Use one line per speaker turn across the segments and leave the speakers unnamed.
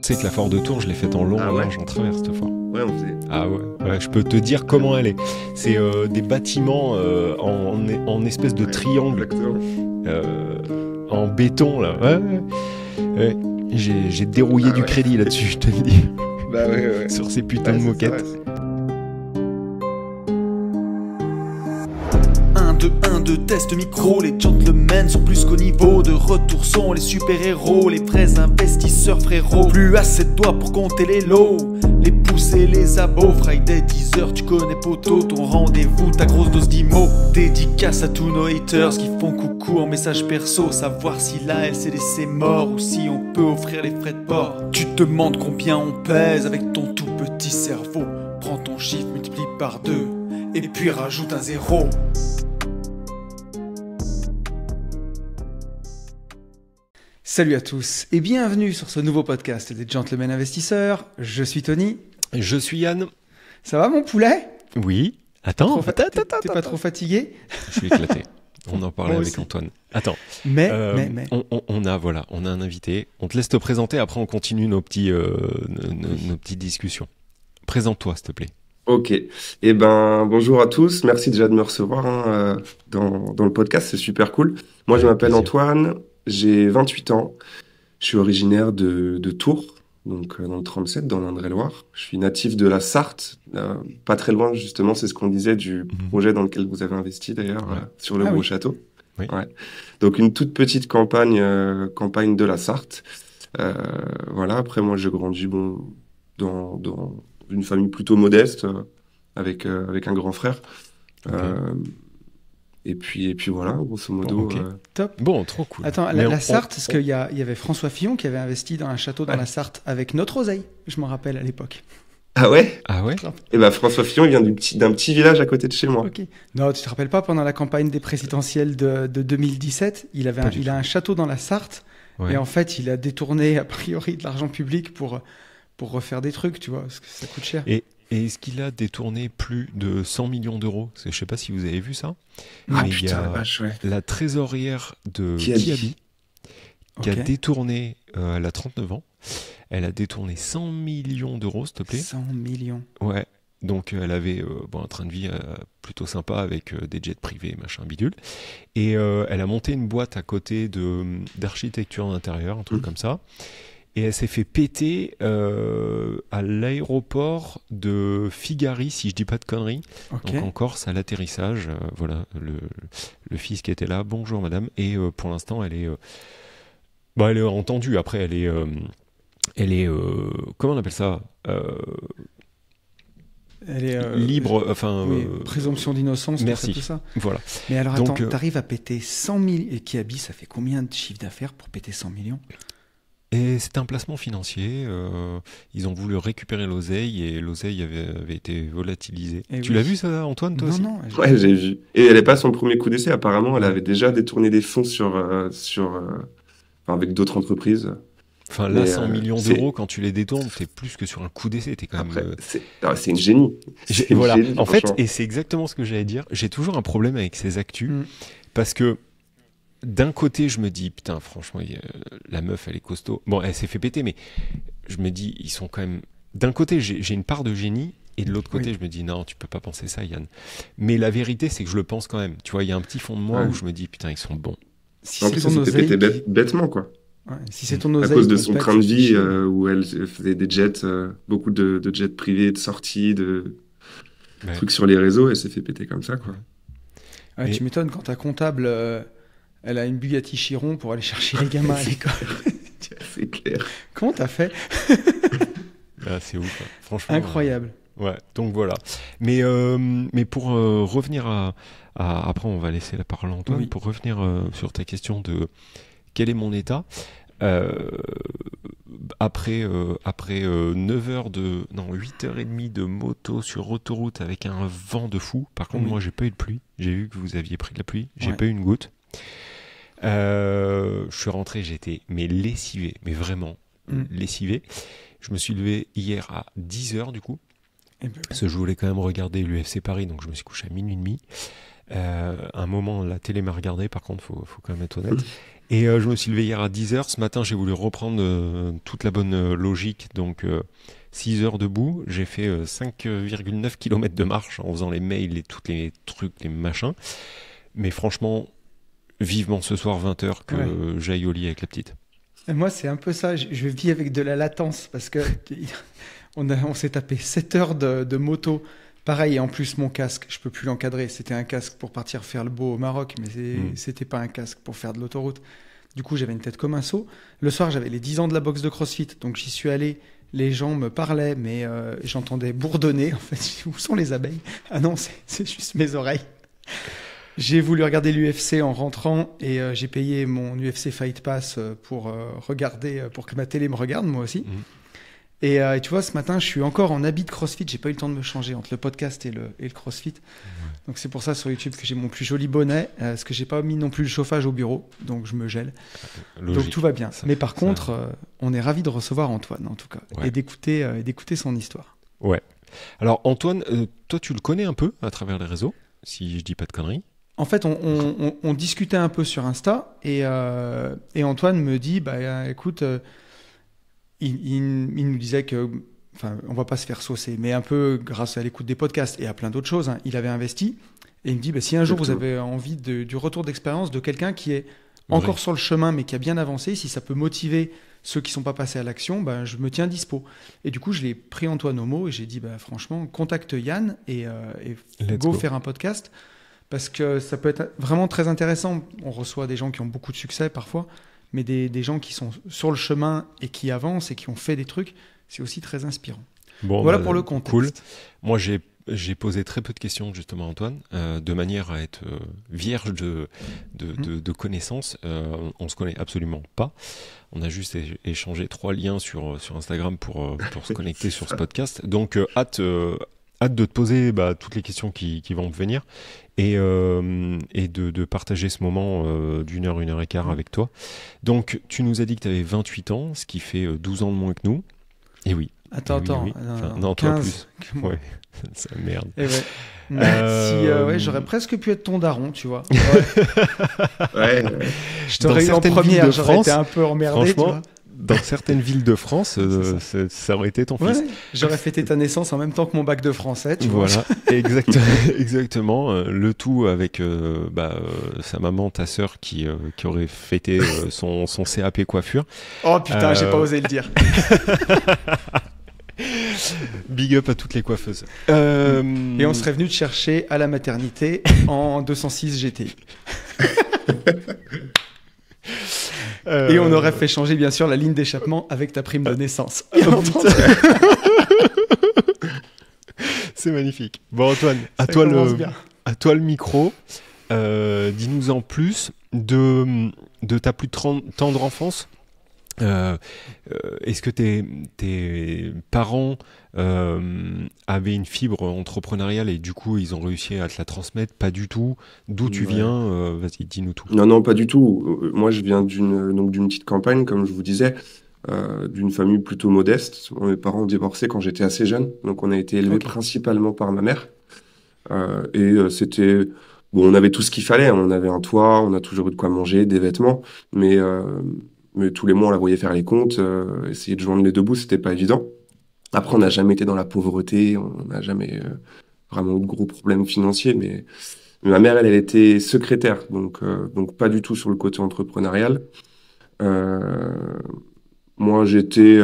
Tu sais que la Foire de Tours, je l'ai faite en long, en large, en travers cette fois.
Ouais, on faisait.
Ah ouais, je peux te dire comment elle est. C'est des bâtiments en espèce de triangle, en béton là. Ouais. J'ai dérouillé du crédit là-dessus, je te le dis.
Bah ouais.
Sur ces putains de moquettes.
1, 2, test micro, les gentlemen sont plus qu'au niveau. De retour sont les super-héros, les vrais investisseurs frérot. Plus assez de doigts pour compter les lots, les pouces et les abos. Friday 10h, tu connais poto, ton rendez-vous, ta grosse dose d'IMO. Dédicace à tous nos haters qui font coucou en message perso. Savoir si la LCD c'est mort ou si on peut offrir les frais de port. Tu te demandes combien on pèse avec ton tout petit cerveau. Prends ton chiffre, multiplie par 2 et puis rajoute un 0. Salut à tous et bienvenue sur ce nouveau podcast des Gentlemen Investisseurs. Je suis Tony.
Je suis Yann.
Ça va mon poulet ?
Oui. Attends.
T'es pas trop fatigué ?
Je suis éclaté. On en parlait avec Antoine. Attends.
Mais.
On a un invité. On te laisse te présenter. Après, on continue nos petites discussions. Présente-toi, s'il te plaît.
Ok. Eh ben, bonjour à tous. Merci déjà de me recevoir dans le podcast. C'est super cool. Moi, je m'appelle Antoine. J'ai 28 ans. Je suis originaire de Tours, donc dans le 37, dans l'Indre-et-Loire. Je suis natif de la Sarthe, pas très loin justement. C'est ce qu'on disait du projet dans lequel vous avez investi d'ailleurs, sur le Gros Château.
Oui.
Ouais. Donc une toute petite campagne de la Sarthe. Voilà. Après moi, j'ai grandi dans une famille plutôt modeste, avec un grand frère.
Okay.
Et puis voilà, grosso modo.
Okay.
Top.
Bon, trop cool.
Attends, la Sarthe, parce qu'il y avait François Fillon qui avait investi dans un château dans la Sarthe avec notre oseille, je m'en rappelle à l'époque.
Ah ouais ?
Et
ben François Fillon, il vient d'un petit village à côté de chez moi.
Ok. Non, tu te rappelles pas, pendant la campagne des présidentielles de 2017, il a un château dans la Sarthe, et en fait, il a détourné, a priori, de l'argent public pour refaire des trucs, tu vois, parce que ça coûte cher.
Et est-ce qu'il a détourné plus de 100 millions d'euros ? Je ne sais pas si vous avez vu ça.
Ah
mais
putain,
il y a
la vache, ouais.
la trésorière de Kiabi qui a détourné, elle a 39 ans, elle a détourné 100 millions d'euros, s'il te plaît.
100 millions.
Ouais, donc elle avait un train de vie plutôt sympa avec des jets privés, machin bidule. Et elle a monté une boîte à côté d'architecture d'intérieur, un truc comme ça. Et elle s'est fait péter à l'aéroport de Figari, si je dis pas de conneries.
Okay.
Donc en Corse, à l'atterrissage. Voilà, le fils qui était là. Bonjour madame. Et pour l'instant, elle est entendue. Après, elle est comment on appelle ça ?
Elle est
libre,
présomption d'innocence,
merci.
Tout ça.
Voilà.
Mais alors attends, t'arrives à péter 100 millions. Et Kiabi, ça fait combien de chiffre d'affaires pour péter 100 millions ?
Et c'était un placement financier. Ils ont voulu récupérer l'oseille et l'oseille avait été volatilisée. Tu l'as vu ça, Antoine, toi aussi ?
Non. Ouais, j'ai vu. Et elle n'est pas son premier coup d'essai. Apparemment, elle avait déjà détourné des fonds avec d'autres entreprises.
Enfin, là, 100 millions d'euros, quand tu les détournes, t'es plus que sur un coup d'essai. T'es quand même.
C'est une génie.
Voilà.
Génie,
en fait, et c'est exactement ce que j'allais dire. J'ai toujours un problème avec ces actus parce que. D'un côté, je me dis, putain, franchement, la meuf, elle est costaud. Bon, elle s'est fait péter, mais je me dis, ils sont quand même... D'un côté, j'ai une part de génie, et de l'autre côté, je me dis, non, tu peux pas penser ça, Yann. Mais la vérité, c'est que je le pense quand même. Tu vois, il y a un petit fond de moi où je me dis, putain, ils sont bons.
Si en plus, ça s'était pété bêtement, quoi.
Ouais, si c'est ton oseille...
À cause de son train de vie, où elle faisait des jets, beaucoup de jets privés, de sorties, de trucs sur les réseaux, elle s'est fait péter comme ça, quoi.
Ouais, tu m'étonnes, quand ta comptable... Elle a une Bugatti Chiron pour aller chercher les gamins à l'école.
C'est clair.
Comment t'as fait ?
C'est ouf, franchement.
Incroyable.
Ouais, donc voilà. Mais pour revenir à... Après, on va laisser la parole à Antoine. Pour revenir sur ta question de quel est mon état, après 8h30 de moto sur autoroute avec un vent de fou. Par contre, moi, j'ai pas eu de pluie. J'ai vu que vous aviez pris de la pluie. J'ai pas eu une goutte. Je suis rentré, j'étais lessivé, mais vraiment lessivé. Je me suis levé hier à 10h du coup. Parce que je voulais quand même regarder l'UFC Paris, donc je me suis couché à minuit et demi. Un moment, la télé m'a regardé, par contre, faut quand même être honnête. Et je me suis levé hier à 10h. Ce matin, j'ai voulu reprendre toute la bonne logique. Donc, 6 heures debout. J'ai fait 5,9 km de marche en faisant les mails et tous les trucs, les machins. Mais franchement, vivement ce soir, 20h, que j'aille au lit avec la petite.
Et moi, c'est un peu ça. Je vis avec de la latence parce que on s'est tapé 7 heures de moto. Pareil, et en plus, mon casque, je peux plus l'encadrer. C'était un casque pour partir faire le beau au Maroc, mais c'était pas un casque pour faire de l'autoroute. Du coup, j'avais une tête comme un seau. Le soir, j'avais les 10 ans de la boxe de CrossFit, donc j'y suis allé. Les gens me parlaient, mais j'entendais bourdonner. En fait, où sont les abeilles? Ah non, c'est juste mes oreilles. J'ai voulu regarder l'UFC en rentrant et j'ai payé mon UFC Fight Pass pour regarder, pour que ma télé me regarde, moi aussi. Et tu vois, ce matin, je suis encore en habit de CrossFit. J'ai pas eu le temps de me changer entre le podcast et le CrossFit. Donc c'est pour ça sur YouTube que j'ai mon plus joli bonnet, parce que j'ai pas mis non plus le chauffage au bureau, donc je me gèle. Logique. Donc tout va bien. Mais par contre, on est ravis de recevoir Antoine, en tout cas, et d'écouter son histoire. Ouais.
Alors Antoine, toi tu le connais un peu à travers les réseaux, si je dis pas de conneries.
En fait, on discutait un peu sur Insta, et Antoine me dit, bah écoute, il nous disait que, enfin, on va pas se faire saucer, mais un peu grâce à l'écoute des podcasts et à plein d'autres choses, hein, il avait investi. Et il me dit, bah, si un jour vous avez envie du retour d'expérience de quelqu'un qui est encore sur le chemin, mais qui a bien avancé, si ça peut motiver ceux qui ne sont pas passés à l'action, bah, je me tiens dispo. Et du coup, je l'ai pris Antoine au mot et j'ai dit, bah, franchement, contacte Yann et go faire un podcast. Parce que ça peut être vraiment très intéressant. On reçoit des gens qui ont beaucoup de succès parfois, mais des gens qui sont sur le chemin et qui avancent et qui ont fait des trucs, c'est aussi très inspirant.
Bon,
voilà pour le contexte.
Cool. Moi, j'ai posé très peu de questions justement à Antoine, de manière à être vierge de connaissances. On se connaît absolument pas. On a juste échangé 3 liens sur Instagram pour se connecter sur ce podcast. Donc hâte de te poser toutes les questions qui vont me venir et de partager ce moment d'1 heure, 1 heure et quart avec toi. Donc tu nous as dit que tu avais 28 ans, ce qui fait 12 ans de moins que nous. Et oui.
Attends.
Oui. Non, 15. Toi plus. Ouais, c'est merde.
Et j'aurais presque pu être ton daron, tu vois.
Ouais.
Je t'aurais eu en première, j'aurais été un peu emmerdé, tu vois.
Dans certaines villes de France, ça aurait été ton fils.
J'aurais fêté ta naissance en même temps que mon bac de français, tu vois.
Voilà, exactement. Le tout avec sa maman, ta sœur, qui aurait fêté son CAP coiffure.
Oh putain, j'ai pas osé le dire.
Big up à toutes les coiffeuses.
Et on serait venu te chercher à la maternité en 206 GTI. Et on aurait fait changer bien sûr la ligne d'échappement avec ta prime de naissance.
C'est magnifique. Bon Antoine, à toi le micro. Dis-nous en plus de ta plus tendre enfance. Est-ce que tes parents avaient une fibre entrepreneuriale et du coup ils ont réussi à te la transmettre? Pas du tout. D'où tu viens? Vas-y, dis-nous tout.
Non, pas du tout. Moi, je viens d'une petite campagne, comme je vous disais, d'une famille plutôt modeste. Mes parents ont divorcé quand j'étais assez jeune, donc on a été élevés principalement par ma mère. C'était bon, on avait tout ce qu'il fallait. On avait un toit, on a toujours eu de quoi manger, des vêtements, mais tous les mois, on la voyait faire les comptes, essayer de joindre les deux bouts, c'était pas évident. Après, on n'a jamais été dans la pauvreté, on n'a jamais vraiment eu de gros problèmes financiers, mais ma mère, elle était secrétaire, donc pas du tout sur le côté entrepreneurial. Moi, j'étais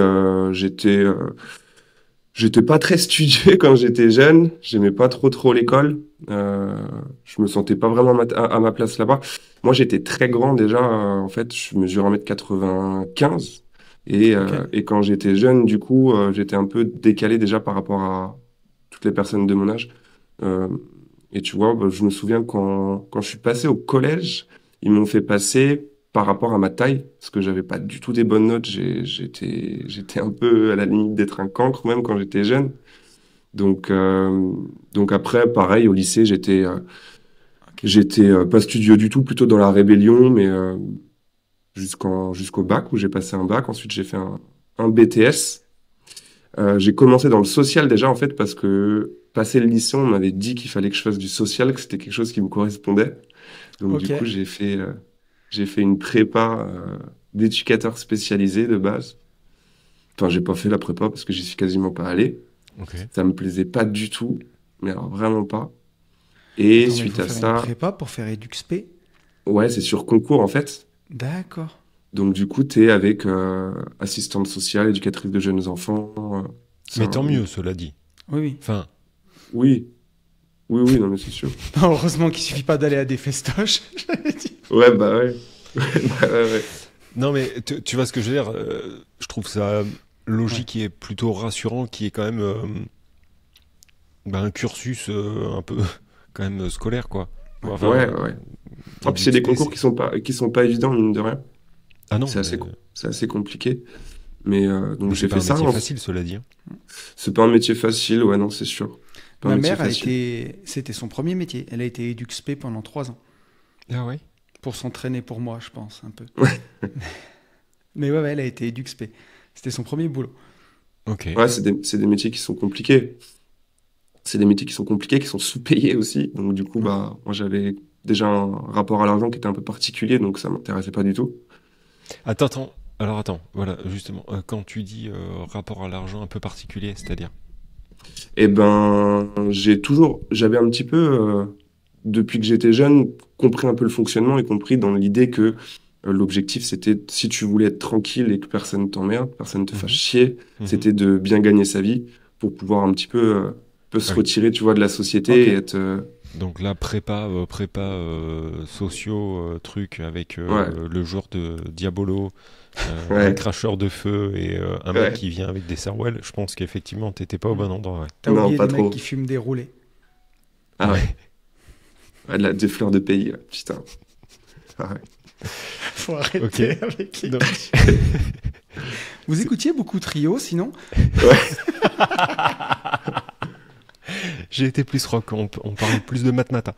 pas très studieux quand j'étais jeune, j'aimais pas trop l'école, je me sentais pas vraiment à ma place là-bas. Moi, j'étais très grand déjà, en fait, je mesure 1m95 et quand j'étais jeune, du coup, j'étais un peu décalé déjà par rapport à toutes les personnes de mon âge. Et tu vois, je me souviens quand je suis passé au collège, ils m'ont fait passer par rapport à ma taille, parce que j'avais pas du tout des bonnes notes, j'étais un peu à la limite d'être un cancre même quand j'étais jeune. Donc après, pareil, au lycée, j'étais pas studieux du tout, plutôt dans la rébellion, mais jusqu'au bac où j'ai passé un bac. Ensuite, j'ai fait un BTS J'ai commencé dans le social déjà, en fait, parce que passé le lycée, on m'avait dit qu'il fallait que je fasse du social, que c'était quelque chose qui me correspondait. Donc, du
Ok.
coup, j'ai fait une prépa d'éducateur spécialisé de base. Enfin, j'ai pas fait la prépa parce que j'y suis quasiment pas allé.
Ok.
Ça me plaisait pas du tout, mais alors vraiment pas. Et
Attends, mais il
suite
faut
à
faire une
ça,
prépa pour faire EduxP.
ouais, c'est sur concours en fait.
D'accord.
Donc du coup, t'es avec assistante sociale, éducatrice de jeunes enfants. C'est
Mais tant mieux, cela dit.
Oui, oui.
Enfin,
Oui, oui, oui, non mais c'est sûr.
Non, heureusement qu'il suffit pas d'aller à des festoches. J'avais dit.
Ouais, bah ouais. Bah ouais, ouais.
non, mais tu vois ce que je veux dire. Je trouve ça logique et plutôt rassurant, qui est quand même un cursus un peu quand même scolaire, quoi. Enfin,
Ouais, ouais. Ah, puis c'est des concours
c'est-
qui sont pas évidents, mine de rien.
Ah non,
C'est assez compliqué. Mais donc
mais
j'ai
c'est pas
fait
un
ça.
métier facile, cela dit. Hein.
C'est pas un métier facile, ouais, non, c'est sûr. Pas un
Ma
métier
mère
facile.
c'était son premier métier. Elle a été EduxP pendant 3 ans.
Ah ouais.
Pour s'entraîner pour moi, je pense, un peu.
Ouais.
Mais ouais, elle a été EduxP. C'était son premier boulot.
Ok.
Ouais, c'est des métiers qui sont compliqués. C'est des métiers qui sont compliqués, qui sont sous-payés aussi. Donc du coup, bah, moi j'avais déjà un rapport à l'argent qui était un peu particulier, donc ça m'intéressait pas du tout.
Attends. Alors attends, voilà, justement, quand tu dis rapport à l'argent un peu particulier, c'est-à-dire?
Et ben, j'avais un petit peu, depuis que j'étais jeune, compris un peu le fonctionnement et compris dans l'idée que l'objectif c'était, si tu voulais être tranquille et que personne t'emmerde, personne te fasse
Mhm.
chier,
Mhm.
c'était de bien gagner sa vie pour pouvoir un petit peu se
Ah oui.
retirer, tu vois, de la société
Ok.
et être,
Donc là, prépa sociaux, truc avec
ouais,
le joueur de Diabolo, un
ouais,
cracheur de feu et un mec
ouais.
qui vient avec des sarouels. Je pense qu'effectivement, t'étais pas au bon endroit. Ouais.
T'as
Non,
oublié
pas
les mecs
trop.
qui fument des roulés.
Ah ouais. Ouais, des fleurs de pays, ouais, putain. Ah ouais.
Faut arrêter
Ok.
avec les...
Donc,
Vous écoutiez beaucoup Trio, sinon?
j'ai été plus rock, on parle plus de matmata.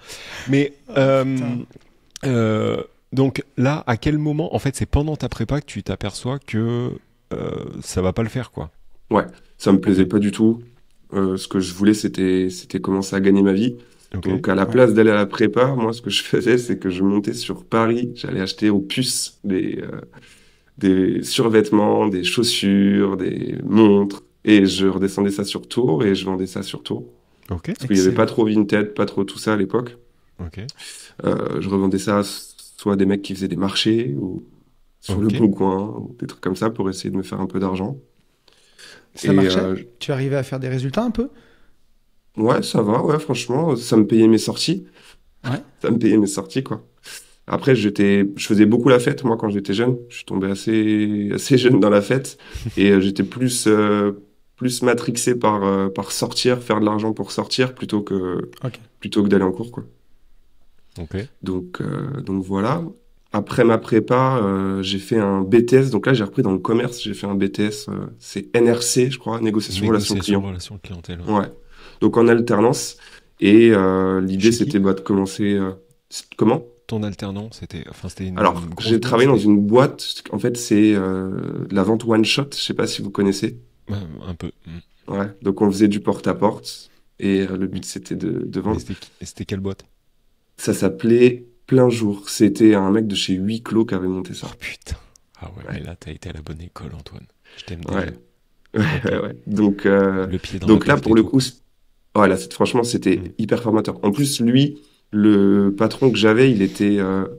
Mais
putain.
donc là, à quel moment, en fait, c'est pendant ta prépa que tu t'aperçois que ça va pas le faire, quoi.
Ouais, ça me plaisait
Ok.
pas du tout. Ce que je voulais, c'était commencer à gagner ma vie.
Ok.
Donc, à la
Ouais.
place d'aller à la prépa, moi, ce que je faisais, c'est que je montais sur Paris. J'allais acheter aux puces des survêtements, des chaussures, des montres. Et je redescendais ça sur Tours et je vendais ça sur Tours.
Ok.
Parce qu'il y avait pas
Excellent.
trop Vinted, pas trop tout ça à l'époque.
Ok.
Je revendais ça soit à des mecs qui faisaient des marchés ou sur le
Ok.
Bon Coin, ou des trucs comme ça pour essayer de me faire un peu d'argent.
Ça
Et
marchait? Tu arrivais à faire des résultats un peu?
ouais, ça va, ouais, franchement, ça me payait mes sorties.
Ouais.
Ça me payait mes sorties, quoi. Après, je faisais beaucoup la fête, moi, quand j'étais jeune. Je suis tombé assez jeune dans la fête. Et j'étais plus matrixé par sortir, faire de l'argent pour sortir,
Ok.
plutôt que d'aller en cours, quoi.
Ok.
Donc voilà. Après ma prépa, j'ai fait un BTS. Donc là, j'ai repris dans le commerce. J'ai fait un BTS, c'est NRC, je crois, négociation relation
Négociation,
client.
relation clientèle.
Ouais. Donc en alternance. Et l'idée,
Chez qui?
c'était de commencer. Comment?
Ton alternant, c'était
Alors,
une grosse
j'ai
boîte,
travaillé dans
c'était
une boîte. En fait, c'est de la vente one shot. Je sais pas si vous connaissez.
un peu.
Ouais. Donc on faisait du porte-à-porte. Et le but, c'était de
Mais
vendre.
c'était quelle boîte?
Ça s'appelait Plein Jour. C'était un mec de chez Huis Clos qui avait monté ça.
Oh putain. Ah ouais, mais là, t'as été à la bonne école, Antoine. Je t'aime
Ouais.
déjà.
Ouais. Donc,
Le pied dans la
donc là,
porte
pour
et
le
tout.
coup, voilà, franchement, c'était
Mm.
hyper formateur. En plus, lui, le patron que j'avais, il était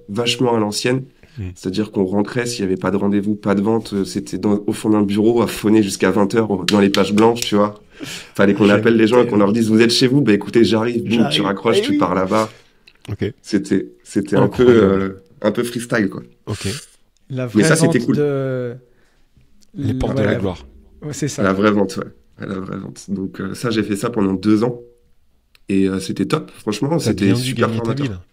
vachement à l'ancienne.
Mm.
C'est-à-dire qu'on rentrait, s'il n'y avait pas de rendez-vous, pas de vente, c'était au fond d'un bureau à phoner jusqu'à 20h dans les pages blanches, tu vois. Fallait qu'on
J'aime
appelle les gens et qu'on
tellement.
leur dise, vous êtes chez vous? Bah écoutez, j'arrive, boum, tu
J'arrive.
raccroches,
Eh
tu
oui.
pars là-bas.
Ok.
C'était
Incroyable.
un peu freestyle, quoi.
Ok.
La
Mais
vraie
ça, c'était
vente
cool.
de...
Les portes de
Ouais,
la gloire.
ouais, c'est ça.
La vraie vente, ouais. La vraie vente. Donc ça, j'ai fait ça pendant 2 ans. Et c'était top, franchement,
T'as
c'était
bien dû
super
gagner ta vie,
formateur.
là.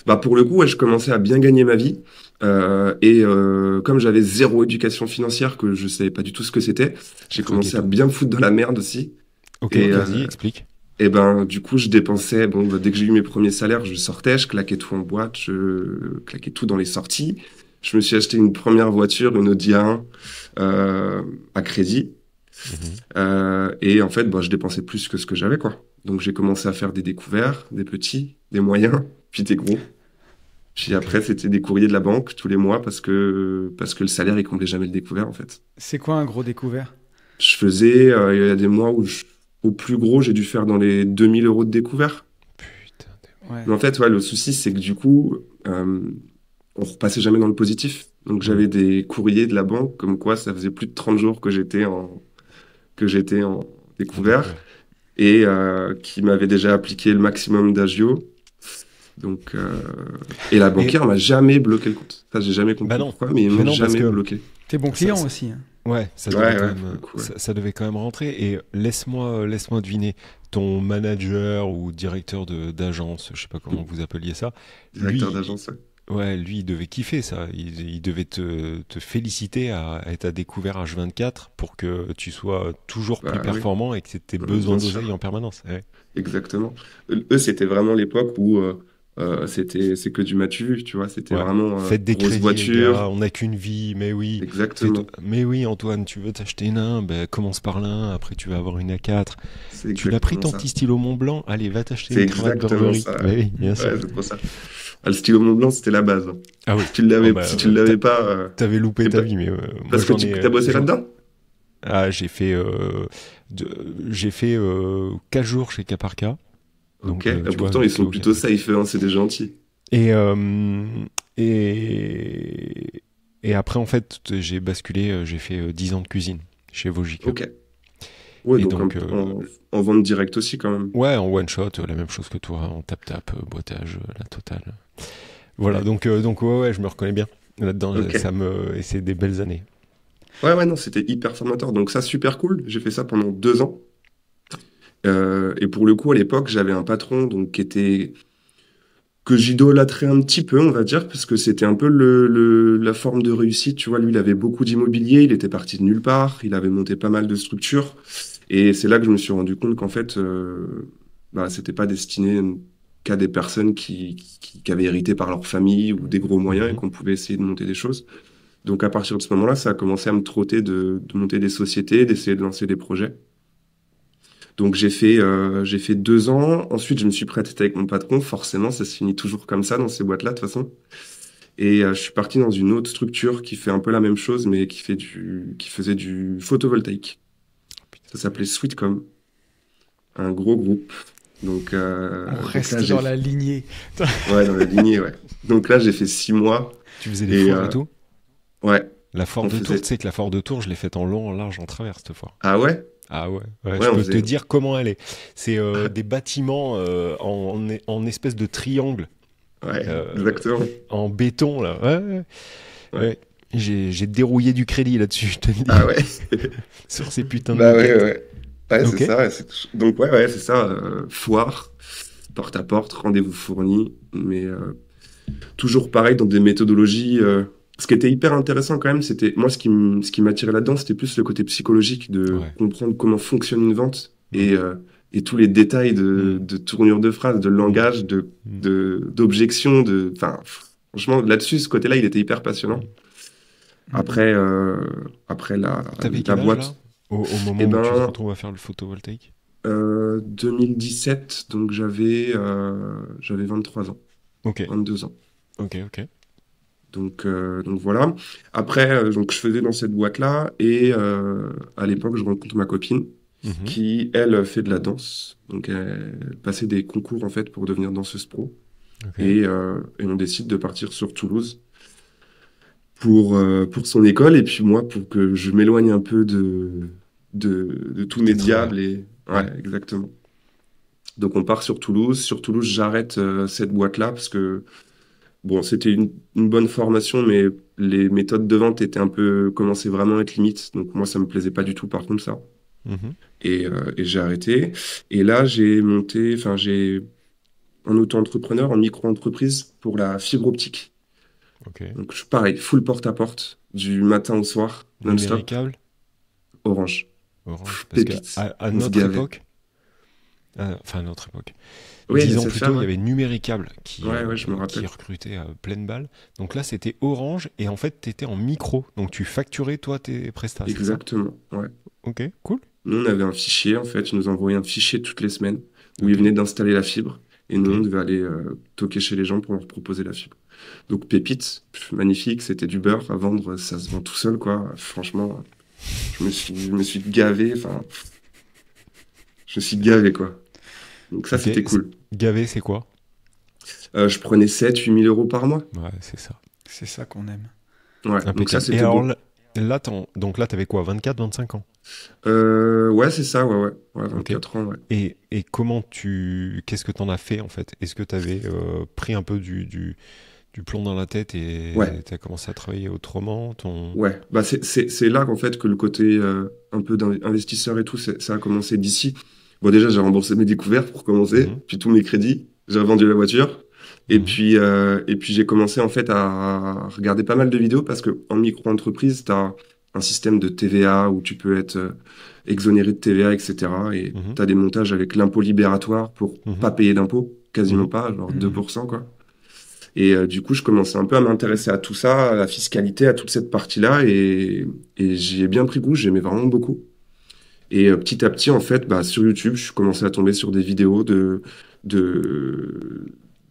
Bah pour le coup, ouais, je commençais à bien gagner ma vie. Comme j'avais zéro éducation financière, que je savais pas du tout ce que c'était, j'ai commencé à
Ghetto.
bien me foutre dans la merde aussi.
Ok,
Et,
vas-y, explique.
et ben du coup, je dépensais. Bon, bah, dès que j'ai eu mes premiers salaires, je sortais, je claquais tout en boîte, je claquais tout dans les sorties. Je me suis acheté une première voiture, une Audi A1, à crédit. Et en fait, bah, je dépensais plus que ce que j'avais, quoi. Donc j'ai commencé à faire des découverts, des petits, des moyens, puis des gros. Puis après, c'était des courriers de la banque tous les mois parce que le salaire, il comblait jamais le découvert, en fait.
C'est quoi un gros découvert?
Je faisais, il y a des mois où, au plus gros, j'ai dû faire dans les 2000 euros de découvert.
Putain.
Ouais.
Mais en fait, ouais, le souci, c'est que du coup, on repassait jamais dans le positif. Donc j'avais des courriers de la banque comme quoi ça faisait plus de 30 jours que j'étais en découvert et qui m'avait déjà appliqué le maximum d'agio. Donc et la banquière m'a jamais bloqué le compte. Ça, j'ai jamais compris pourquoi, mais ils m'ont jamais bloqué.
T'es bon client aussi. Hein.
Ouais, ça devait quand même rentrer. Et laisse-moi deviner, ton manager ou directeur d'agence, je sais pas comment vous appeliez ça.
Directeur d'agence, ouais.
Ouais, lui, il devait kiffer ça. Il devait te féliciter à être à découvert H24 pour que tu sois toujours plus performant et que tu aies besoin d'oseille en permanence. Ouais.
Exactement. Eux, c'était vraiment l'époque où c'est que du m'as-tu vu, tu vois. C'était vraiment
faites des
grosse
crédits,
voiture.
Gars, on n'a qu'une vie, mais oui.
Exactement.
Mais oui, Antoine, tu veux t'acheter une 1, commence par l'un, après tu vas avoir une A4. Tu l'as pris ton petit stylo Mont Blanc, allez, va t'acheter une cravate Burberry.
Oui, bien sûr. C'est pour ça. Le stylo Mont Blanc, c'était la base.
Ah oui.
Si tu l'avais pas...
T'avais loupé ta vie, mais...
Parce que tu as bossé là-dedans.
Ah, j'ai fait 4 jours chez Caparca.
Donc, pourtant, ils sont plutôt safe, hein, c'est des gentils.
Et après, en fait, j'ai basculé, j'ai fait 10 ans de cuisine chez Vogica.
Ok. Ouais, donc en vente directe aussi, quand même.
Ouais, en one shot, la même chose que toi, en tap-tap, boitage, la totale. Voilà, donc ouais, je me reconnais bien là-dedans, et c'est des belles années.
Ouais, non, c'était hyper formateur. Donc ça, super cool. J'ai fait ça pendant 2 ans. Et pour le coup, à l'époque, j'avais un patron donc que j'idolâtrais un petit peu, on va dire, parce que c'était un peu la forme de réussite. Tu vois, lui, il avait beaucoup d'immobilier, il était parti de nulle part, il avait monté pas mal de structures. Et c'est là que je me suis rendu compte qu'en fait, c'était pas destiné qu'à des personnes qui avaient hérité par leur famille ou des gros moyens et qu'on pouvait essayer de monter des choses. Donc à partir de ce moment-là, ça a commencé à me trotter de monter des sociétés, d'essayer de lancer des projets. Donc j'ai fait 2 ans. Ensuite, je me suis prêté avec mon patron. Forcément, ça se finit toujours comme ça dans ces boîtes-là, de toute façon. Et je suis parti dans une autre structure qui fait un peu la même chose, mais qui faisait du photovoltaïque. Ça s'appelait Sweetcom, un gros groupe. Donc
on reste là, dans la lignée.
Ouais, dans la lignée, ouais. Donc là, j'ai fait 6 mois.
Tu faisais des foires et tout?
Ouais.
La foire de Tours, tu sais que la foire de Tours, je l'ai faite en long, en large, en travers, cette foire.
Ah ouais?
Ah ouais, je peux te dire comment elle est. C'est des bâtiments en espèce de triangle.
Ouais, exactement.
En béton, là. Ouais. J'ai dérouillé du crédit là-dessus, je te le dis.
Ah ouais.
Sur ces putains de...
Ouais, okay. C'est ça. Donc ouais, c'est ça. Foire, porte à porte, rendez-vous fourni. Mais toujours pareil dans des méthodologies... Ce qui était hyper intéressant quand même, c'était moi ce qui m'attirait là-dedans, c'était plus le côté psychologique de comprendre comment fonctionne une vente et tous les détails de tournure de phrases, de langage, d'objection, enfin franchement là-dessus ce côté-là il était hyper passionnant. Après la boîte
là, au moment où tu te retrouves à faire le photovoltaïque.
2017, donc j'avais 23 ans.
Ok.
22 ans.
Ok.
Donc voilà. Après, donc je faisais dans cette boîte-là et à l'époque, je rencontre ma copine qui, elle, fait de la danse. Donc elle passait des concours en fait pour devenir danseuse pro. Okay. Et on décide de partir sur Toulouse pour son école et puis moi pour que je m'éloigne un peu de tous mes diables et ouais, exactement. Donc on part sur Toulouse. Sur Toulouse, j'arrête cette boîte-là parce que bon, c'était une bonne formation, mais les méthodes de vente commençaient vraiment à être limites. Donc moi, ça me plaisait pas du tout, par contre, ça. Et j'ai arrêté. Et là, j'ai un auto-entrepreneur, en micro-entreprise pour la fibre optique.
Okay.
Donc pareil, full porte-à-porte, du matin au soir, non-stop.
Numéricable ?
Orange.
Parce qu'à notre époque... Enfin, à notre époque.
Oui,
10 ans plus tôt, il y avait Numéricable qui
je me rappelle.
Qui recrutait à pleine balle. Donc là, c'était Orange et en fait, tu étais en micro. Donc tu facturais, toi, tes prestations.
Exactement, ouais.
Ok, cool.
Nous, on avait un fichier, en fait, ils nous envoyaient un fichier toutes les semaines où
Ok.
ils venaient d'installer la fibre et nous,
Ok.
on devait aller toquer chez les gens pour leur proposer la fibre. Donc, pépite, magnifique, c'était du beurre à vendre, ça se vend tout seul, quoi. Franchement, je me suis gavé, enfin, je me suis gavé, quoi. Donc, ça,
Ok,
c'était cool.
gavé, c'est quoi?
Je prenais 7 000 8 000 euros par mois.
Ouais, c'est ça.
C'est ça qu'on aime.
Ouais, donc ça,
Impeccable. Et
c'était
alors
beau.
donc là, t'avais quoi, 24, 25 ans?
Ouais, c'est ça, ouais. Ouais,
Ok.
24 ans, ouais.
Et qu'est-ce que t'en as fait en fait? Est-ce que t'avais pris un peu du plomb dans la tête et
Ouais,
t'as commencé à travailler autrement?
ouais. Bah, c'est là qu'en fait que le côté un peu d'investisseur et tout, ça a commencé d'ici. Bon, déjà, j'ai remboursé mes découvertes pour commencer,
Mhm,
puis tous mes crédits. J'ai revendu la voiture.
mhm,
Et puis j'ai commencé en fait à regarder pas mal de vidéos parce que en micro-entreprise, tu as un système de TVA où tu peux être exonéré de TVA, etc. Et
mhm,
tu as des montages avec l'impôt libératoire pour
mhm,
pas payer d'impôt, quasiment
mhm.
pas, genre
Mhm.
2%, quoi. Et du coup, je commençais un peu à m'intéresser à tout ça, à la fiscalité, à toute cette partie-là, et j'y ai bien pris goût, j'aimais vraiment beaucoup. Et petit à petit, en fait, bah, sur YouTube, je suis commencé à tomber sur des vidéos de,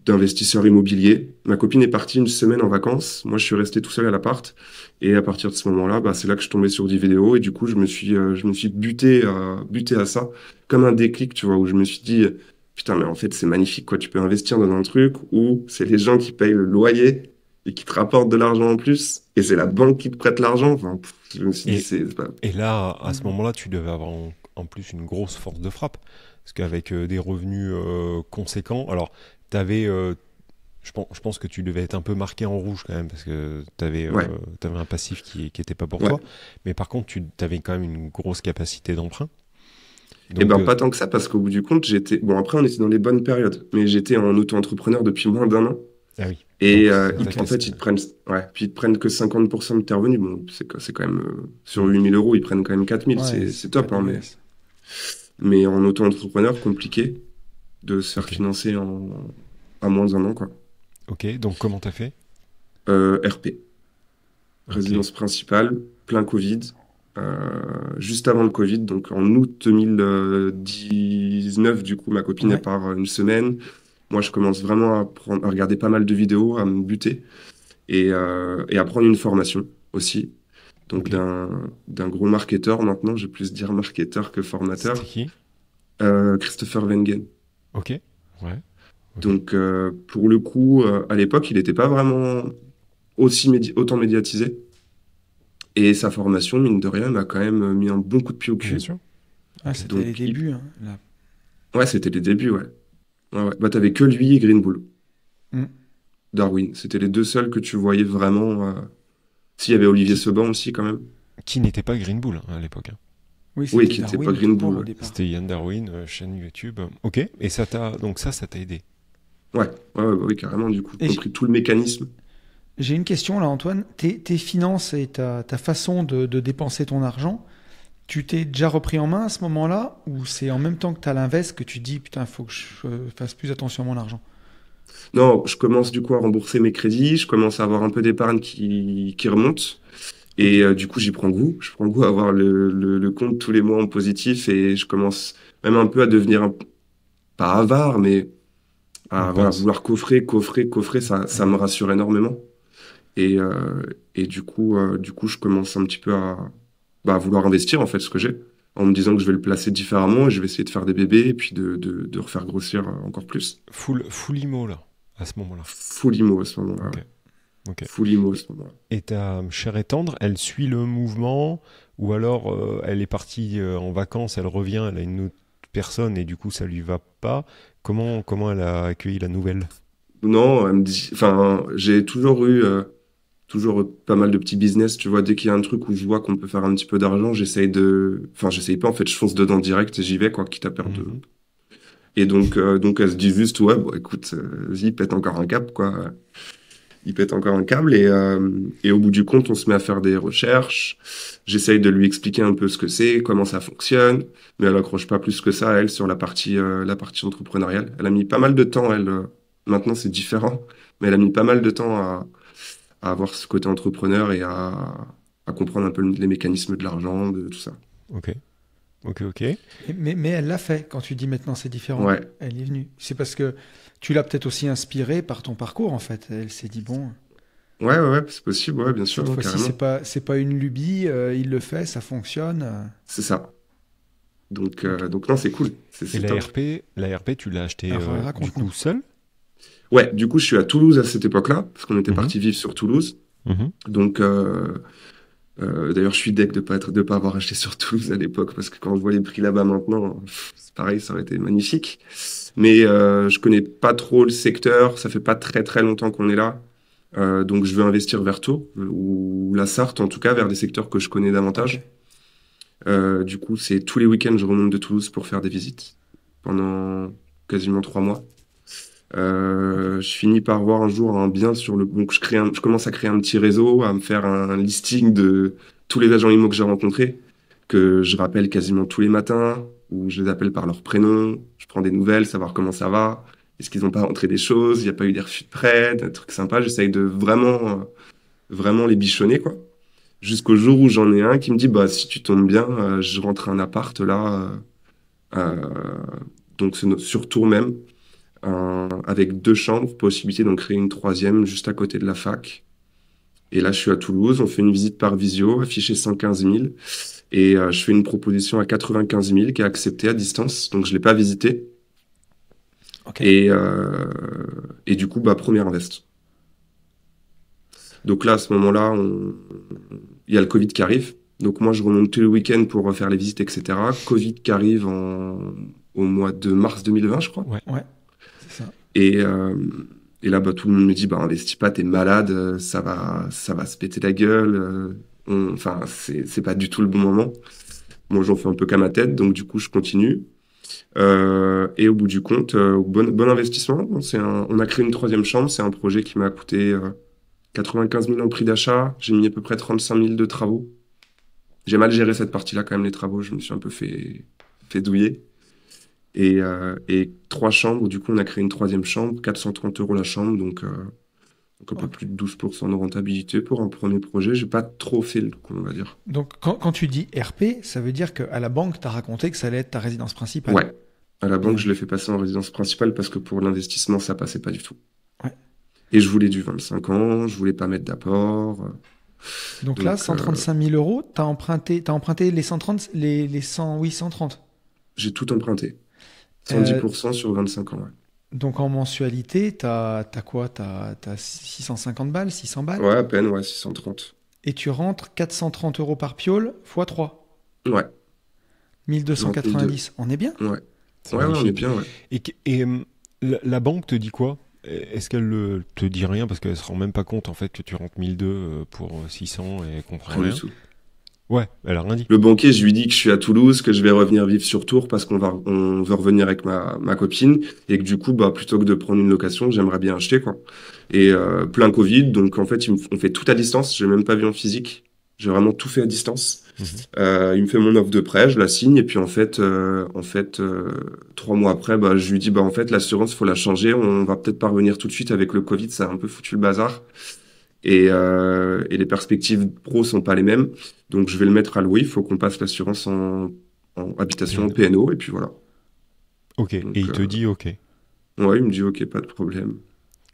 d'investisseurs immobiliers. Ma copine est partie une semaine en vacances. Moi, je suis resté tout seul à l'appart. Et à partir de ce moment-là, bah, c'est là que je suis tombé sur des vidéos. Et du coup, je me suis buté à ça, comme un déclic, tu vois, où je me suis dit, putain, mais en fait, c'est magnifique, quoi. Tu peux investir dans un truc où c'est les gens qui payent le loyer et qui te rapportent de l'argent en plus. Et c'est la banque qui te prête l'argent. Enfin, je me suis dit,
Et,
c'est pas...
et là, à ce
Mhm.
moment-là, tu devais avoir en plus une grosse force de frappe. Parce qu'avec des revenus conséquents, alors, t'avais, je pense que tu devais être un peu marqué en rouge quand même, parce que
Ouais,
t'avais un passif qui était pas pour
ouais.
toi. Mais par contre, tu avais quand même une grosse capacité d'emprunt.
Eh
Donc,
ben, pas tant que ça, parce qu'au bout du compte, j'étais... Bon, après, on était dans les bonnes périodes, mais j'étais en auto-entrepreneur depuis moins d'un an.
ah oui.
Et
Donc, ça t'a
en
cassé.
fait, ils te prennent... Ouais, puis ils te prennent que 50% de tes revenus. Bon, c'est quand même... sur 8 000 euros, ils prennent quand même 4 000.
Ouais,
C'est
c'est pas
top, hein,
dégueulasse.
mais en auto-entrepreneur, compliqué de se faire
Ok.
financer à moins d'un an, quoi.
Ok, donc comment t'as fait?
RP,
Ok.
résidence principale, plein Covid. Juste avant le Covid, donc en août 2019, du coup, ma copine elle
Ouais.
part une semaine. Moi, je commence vraiment à regarder pas mal de vidéos, à me buter et à prendre une formation aussi. Donc
Ok.
d'un gros marketeur maintenant, je vais plus dire marketeur que
C'était
formateur,
qui?
Christopher Wengen.
Ok. Ouais. Ok.
Donc pour le coup, à l'époque, il n'était pas vraiment autant médiatisé. Et sa formation, mine de rien, m'a quand même mis un bon coup de pied au
Bien
cul.
sûr.
Ah, c'était les
Donc,
débuts, hein, là.
ouais, c'était les débuts, ouais. Ouais, ouais. Bah, t'avais que lui et Green Bull,
Mm.
Darwin. C'était les deux seuls que tu voyais vraiment. S'il y avait Olivier
Qui,
Seban aussi, quand même.
qui n'était pas Green Bull hein, à l'époque. Hein.
Oui,
Oui,
c'était
qui n'était pas
Darwin tout
Green
court
Bull,
au
ouais.
départ.
C'était Yann Darwin, chaîne YouTube. Ok. Et ça t'a aidé.
Ouais, ouais, ouais, oui, carrément, du coup.
Et
Compris tout le mécanisme.
j'ai une question là, Antoine. Tes finances et ta façon de dépenser ton argent, tu t'es déjà repris en main à ce moment-là ou c'est en même temps que tu as l'invest que tu dis putain, il faut que je fasse plus attention à mon argent?
Non, je commence du coup à rembourser mes crédits. Je commence à avoir un peu d'épargne qui remonte.
Ok.
Et du coup, j'y prends goût. Je prends goût à avoir le compte tous les mois en positif. Et je commence même un peu à devenir, pas avare, mais
On
voilà,
pense.
vouloir coffrer, ça me rassure énormément. Et, du coup, je commence un petit peu à vouloir investir en fait ce que j'ai, en me disant que je vais le placer différemment et je vais essayer de faire des bébés et puis de refaire grossir encore plus.
Full IMO là, à ce moment-là.
Full IMO à ce moment-là.
Ok.
Ouais.
Ok.
Full IMO à ce moment-là.
Et ta chère et tendre, elle suit le mouvement ou alors elle est partie en vacances, elle revient, elle a une autre personne et du coup ça lui va pas. Comment elle a accueilli la nouvelle?
Non, elle me dit, enfin, j'ai toujours pas mal de petits business, tu vois, dès qu'il y a un truc où je vois qu'on peut faire un petit peu d'argent, j'essaye pas, en fait, je fonce dedans direct et j'y vais, quoi, quitte à perdre.
Mhm.
Et donc elle se dit juste, ouais, bon, écoute, vas-y, pète encore un cap, quoi. Il pète encore un câble et au bout du compte, on se met à faire des recherches. J'essaye de lui expliquer un peu ce que c'est, comment ça fonctionne, mais elle accroche pas plus que ça, elle, sur la partie entrepreneuriale. Elle a mis pas mal de temps, elle. Maintenant, c'est différent, mais elle a mis pas mal de temps à avoir ce côté entrepreneur et à comprendre un peu les mécanismes de l'argent, de tout ça.
Ok. Ok.
Mais elle l'a fait. Quand tu dis maintenant c'est différent,
Ouais.
elle est venue. C'est parce que tu l'as peut-être aussi inspirée par ton parcours, en fait. Elle s'est dit, bon,
Ouais, c'est possible, ouais, bien sûr,
cette fois-ci,
carrément.
c'est pas une lubie, il le fait, ça fonctionne.
C'est ça. Donc non, c'est cool.
Et
C'est top.
la RP, tu l'as acheté
Alors,
du
raconte-nous.
coup seul?
Ouais, du coup, je suis à Toulouse à cette époque-là, parce qu'on était
Mhm.
parti vivre sur Toulouse.
Mhm.
Donc, d'ailleurs, je suis deg de pas avoir acheté sur Toulouse à l'époque, parce que quand je vois les prix là-bas maintenant, c'est pareil, ça aurait été magnifique. Mais je connais pas trop le secteur, ça fait pas très très longtemps qu'on est là. Donc, je veux investir vers Tours, ou la Sarthe, en tout cas, vers des secteurs que je connais davantage. Du coup, c'est tous les week-ends, je remonte de Toulouse pour faire des visites pendant quasiment 3 mois. Je finis par voir un jour un bien sur le. Donc, je commence à créer un petit réseau, à me faire un listing de tous les agents IMO que j'ai rencontrés, que je rappelle quasiment tous les matins, où je les appelle par leur prénom, je prends des nouvelles, savoir comment ça va, est-ce qu'ils n'ont pas rentré des choses, il n'y a pas eu des refus de prêt, des trucs sympas. J'essaye de vraiment les bichonner, quoi. Jusqu'au jour où j'en ai un qui me dit, bah, si tu tombes bien, je rentre à un appart là, donc c'est sur Tours même, avec 2 chambres, possibilité d'en créer une troisième juste à côté de la fac. Et là, je suis à Toulouse, on fait une visite par visio, affiché 115 000, et je fais une proposition à 95 000 qui est acceptée à distance, donc je l'ai pas visité.
Ok.
Et du coup, bah, première invest. Donc là, à ce moment-là, il y a le Covid qui arrive. Donc moi, je remonte tous les week-ends pour refaire les visites, etc. Covid qui arrive au mois de mars 2020, je crois.
Ouais, c'est ça.
Et là, bah, tout le monde me dit, bah, investis pas, t'es malade, ça va se péter la gueule. Enfin, c'est pas du tout le bon moment. Moi, j'en fais un peu qu'à ma tête, donc du coup, je continue. Et au bout du compte, bon investissement. On a créé une troisième chambre. C'est un projet qui m'a coûté 95 000 en prix d'achat. J'ai mis à peu près 35 000 de travaux. J'ai mal géré cette partie-là quand même, les travaux. Je me suis un peu fait douiller. Et 3 chambres, du coup, on a créé une troisième chambre, 430 € la chambre, donc un peu plus de 12% de rentabilité pour un premier projet. J'ai pas trop fait le coup, on va dire.
Donc, quand tu dis RP, ça veut dire qu'à la banque, tu as raconté que ça allait être ta résidence principale.
Ouais. À la banque, je l'ai fait passer en résidence principale parce que pour l'investissement, ça passait pas du tout.
Ouais.
Et je voulais du 25 ans, je voulais pas mettre d'apport.
Donc là, 135 000 €, tu as emprunté les 130, les 100, oui, 130.
J'ai tout emprunté. 110% sur 25 ans, ouais.
Donc en mensualité, t'as quoi? T'as 650 balles, 600 balles?
Ouais, à peine, ouais, 630.
Et tu rentres 430 € par piole, x 3.
Ouais,
1290. On est bien?
ouais.
C'est
Ouais, on est
magnifique.
bien, ouais.
Et la banque te dit quoi? Est-ce qu'elle te dit rien parce qu'elle se rend même pas compte en fait que tu rentres 1002 pour 600 et qu'on comprend
Rien
rien?
du tout.
Ouais, elle a rien dit.
Le banquier, je lui dis que je suis à Toulouse, que je vais revenir vivre sur Tours parce on veut revenir avec ma copine et que du coup, bah, plutôt que de prendre une location, j'aimerais bien acheter, quoi. Et plein Covid, donc en fait, on fait tout à distance. J'ai même pas vu en physique. J'ai vraiment tout fait à distance.
Mhm.
Il me fait mon offre de prêt, je la signe et puis en fait, 3 mois après, bah, je lui dis, bah, en fait, l'assurance, faut la changer. On va peut-être pas revenir tout de suite avec le Covid, ça a un peu foutu le bazar. Et les perspectives pro sont pas les mêmes. Donc, je vais le mettre à louer. Il faut qu'on passe l'assurance en habitation, en PNO, et puis voilà.
Ok,
Donc,
et il te dit ok.
Ouais, il me dit, ok, pas de problème.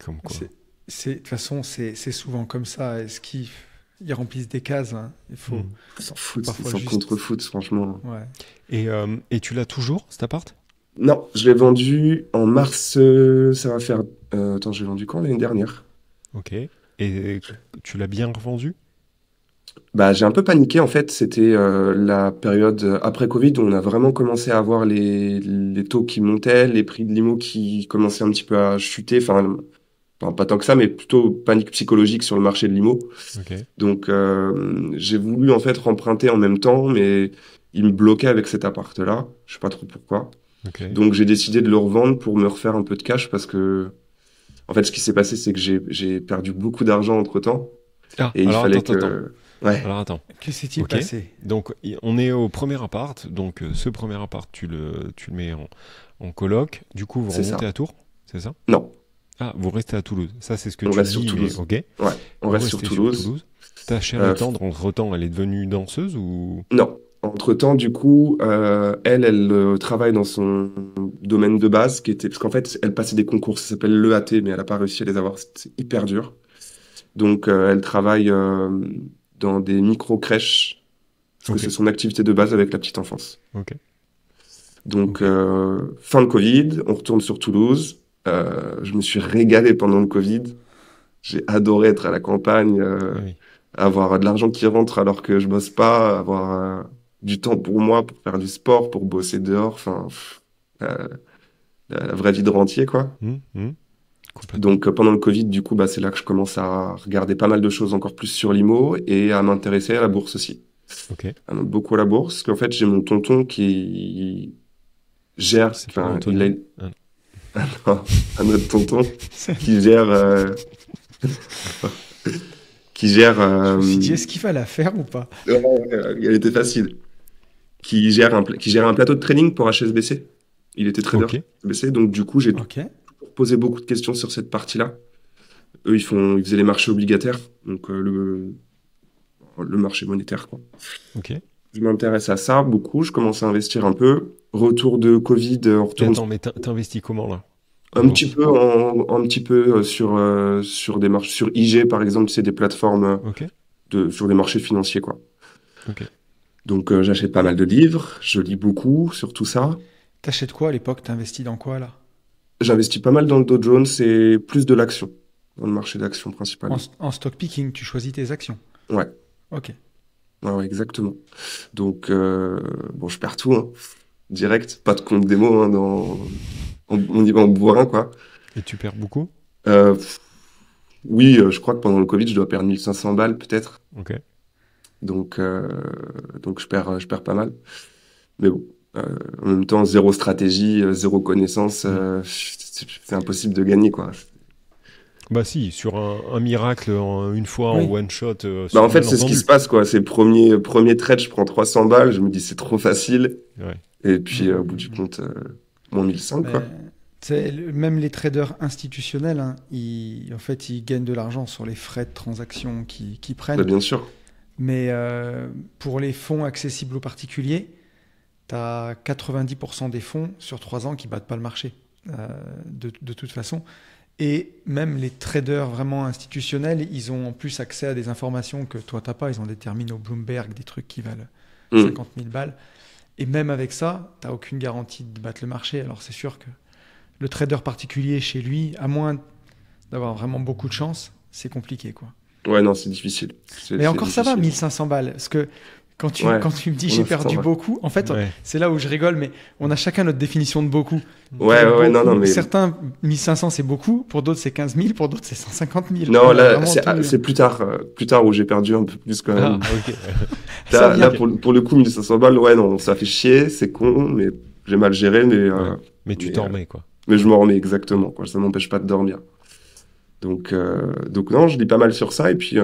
Comme quoi.
De toute façon, c'est souvent comme ça. Est-ce qu'ils remplissent des cases, hein. Il faut.
Ils s'en foutent,
Parfois
ils s'en
juste-
contre-foutent, franchement.
Ouais.
Et tu l'as toujours, cet appart?
Non, je l'ai vendu en mars, ça va faire... attends, j'ai vendu quand? L'année dernière.
Ok. Et tu l'as bien revendu?
Bah, j'ai un peu paniqué, en fait. C'était la période après Covid où on a vraiment commencé à avoir les taux qui montaient, les prix de l'IMO qui commençaient un petit peu à chuter. Enfin, pas tant que ça, mais plutôt panique psychologique sur le marché de l'IMO.
Ok.
Donc, j'ai voulu, en fait, remprunter en même temps, mais il me bloquait avec cet appart-là. Je sais pas trop pourquoi.
Ok.
Donc, j'ai décidé de le revendre pour me refaire un peu de cash parce que, en fait, ce qui s'est passé, c'est que j'ai perdu beaucoup d'argent entre-temps.
Ah,
Et il
alors
fallait
attends.
que... Ouais.
Alors attends.
Que s'est-il
Ok.
passé?
Donc on est au premier appart. Donc ce premier appart, tu le mets en coloc. Du coup, vous
C'est
remontez
ça.
à Tours, c'est ça?
Non,
Ah, vous restez à Toulouse. Ça, c'est ce que
On
tu
reste
dis.
sur Toulouse.
Mais ok.
ouais. On
Vous
reste sur
restez
Toulouse.
Ta chère
Euh,
tendre, entre-temps, elle est devenue danseuse ou?
Non, Entre-temps, du coup, elle travaille dans son domaine de base, qui était, parce qu'en fait, elle passait des concours, ça s'appelle l'EAT, mais elle n'a pas réussi à les avoir, c'est hyper dur. Donc, elle travaille dans des micro-crèches, parce que
Ok.
c'est son activité de base avec la petite enfance.
Ok.
Donc,
Ok.
fin de Covid, on retourne sur Toulouse. Je me suis régalé pendant le Covid. J'ai adoré être à la campagne,
Oui.
avoir de l'argent qui rentre alors que je bosse pas, avoir du temps pour moi, pour faire du sport, pour bosser dehors. Enfin, euh, la vraie vie de rentier, quoi.
Complètement.
Donc, pendant le Covid, du coup, bah, c'est là que je commence à regarder pas mal de choses encore plus sur l'IMO et à m'intéresser à la bourse aussi.
Ok.
Beaucoup à la bourse, parce qu'en fait, j'ai mon tonton qui gère,
C'est pas
enfin,
Anthony.
un autre tonton qui gère, qui gère,
Je me suis dit, est-ce qu'il va la faire ou pas?
elle était facile, qui gère un plateau de trading pour HSBC. Il était trader
Ok.
chez HSBC, donc du coup, j'ai
Ok.
posé beaucoup de questions sur cette partie-là. Eux, ils faisaient les marchés obligataires, donc le marché monétaire, quoi.
Ok.
Je m'intéresse à ça beaucoup, je commence à investir un peu. Retour de Covid, on
Mais
retourne
attends, mais t'investis comment là? En
un petit
bourse.
peu, un petit peu sur des marchés, sur IG par exemple, c'est des plateformes
Ok.
sur des marchés financiers, quoi.
Ok.
Donc j'achète pas mal de livres, je lis beaucoup sur tout ça.
T'achètes quoi à l'époque? T'investis dans quoi là?
J'investis pas mal dans le Dow Jones et plus de l'action, dans le marché d'action principalement.
En stock picking, tu choisis tes actions.
Ouais,
Ok.
ouais, exactement. Donc bon, je perds tout, hein. Direct, pas de compte démo, hein, on y va en bourrin, quoi.
Et tu perds beaucoup?
Euh, oui, je crois que pendant le Covid, je dois perdre 1500 balles peut-être.
Ok.
Donc, je perds pas mal. Mais bon, en même temps, zéro stratégie, zéro connaissance, c'est impossible de gagner, quoi.
Bah si, sur un miracle, une fois
Oui.
en one shot,
Bah,
sur
en fait,
un
c'est ce qui
malentendu.
se passe, quoi. C'est premier trade, je prends 300 balles, je me dis c'est trop facile.
Ouais.
Et puis, au bout du compte, moins 1500, quoi.
Tu sais, même les traders institutionnels, hein, en fait, ils gagnent de l'argent sur les frais de transaction qu'ils
Bah,
prennent.
bien sûr.
Mais pour les fonds accessibles aux particuliers, tu as 90% des fonds sur 3 ans qui battent pas le marché, de toute façon. Et même les traders vraiment institutionnels, ils ont en plus accès à des informations que toi, tu n'as pas. Ils ont des terminaux Bloomberg, des trucs qui valent
Mm.
50 000 balles. Et même avec ça, tu n'as aucune garantie de battre le marché. Alors c'est sûr que le trader particulier chez lui, à moins d'avoir vraiment beaucoup de chance, c'est compliqué, quoi.
Ouais, non, c'est difficile.
Mais encore ça va,
difficile.
1500 balles. Parce que quand tu me dis
on
j'ai
a fait ça,
perdu
ouais.
beaucoup, en fait,
Ouais.
c'est là où je rigole, mais on a chacun notre définition de beaucoup.
Ouais,
Pour
ouais, non,
beaucoup,
non, mais.
certains, 1500 c'est beaucoup, pour d'autres c'est 15 000, pour d'autres c'est 150 000.
Non,
On a
là,
vraiment tout.
c'est plus tard où j'ai perdu un peu plus quand
Ah,
même.
ok.
Ça
Là,
vient.
pour le coup, 1500 balles, ouais, non, ça fait chier, c'est con, mais j'ai mal géré, mais,
Ouais. Mais tu
mais,
t'en remets, quoi.
mais je m'en remets exactement, quoi. Ça m'empêche pas de dormir. Donc non, je lis pas mal sur ça, et puis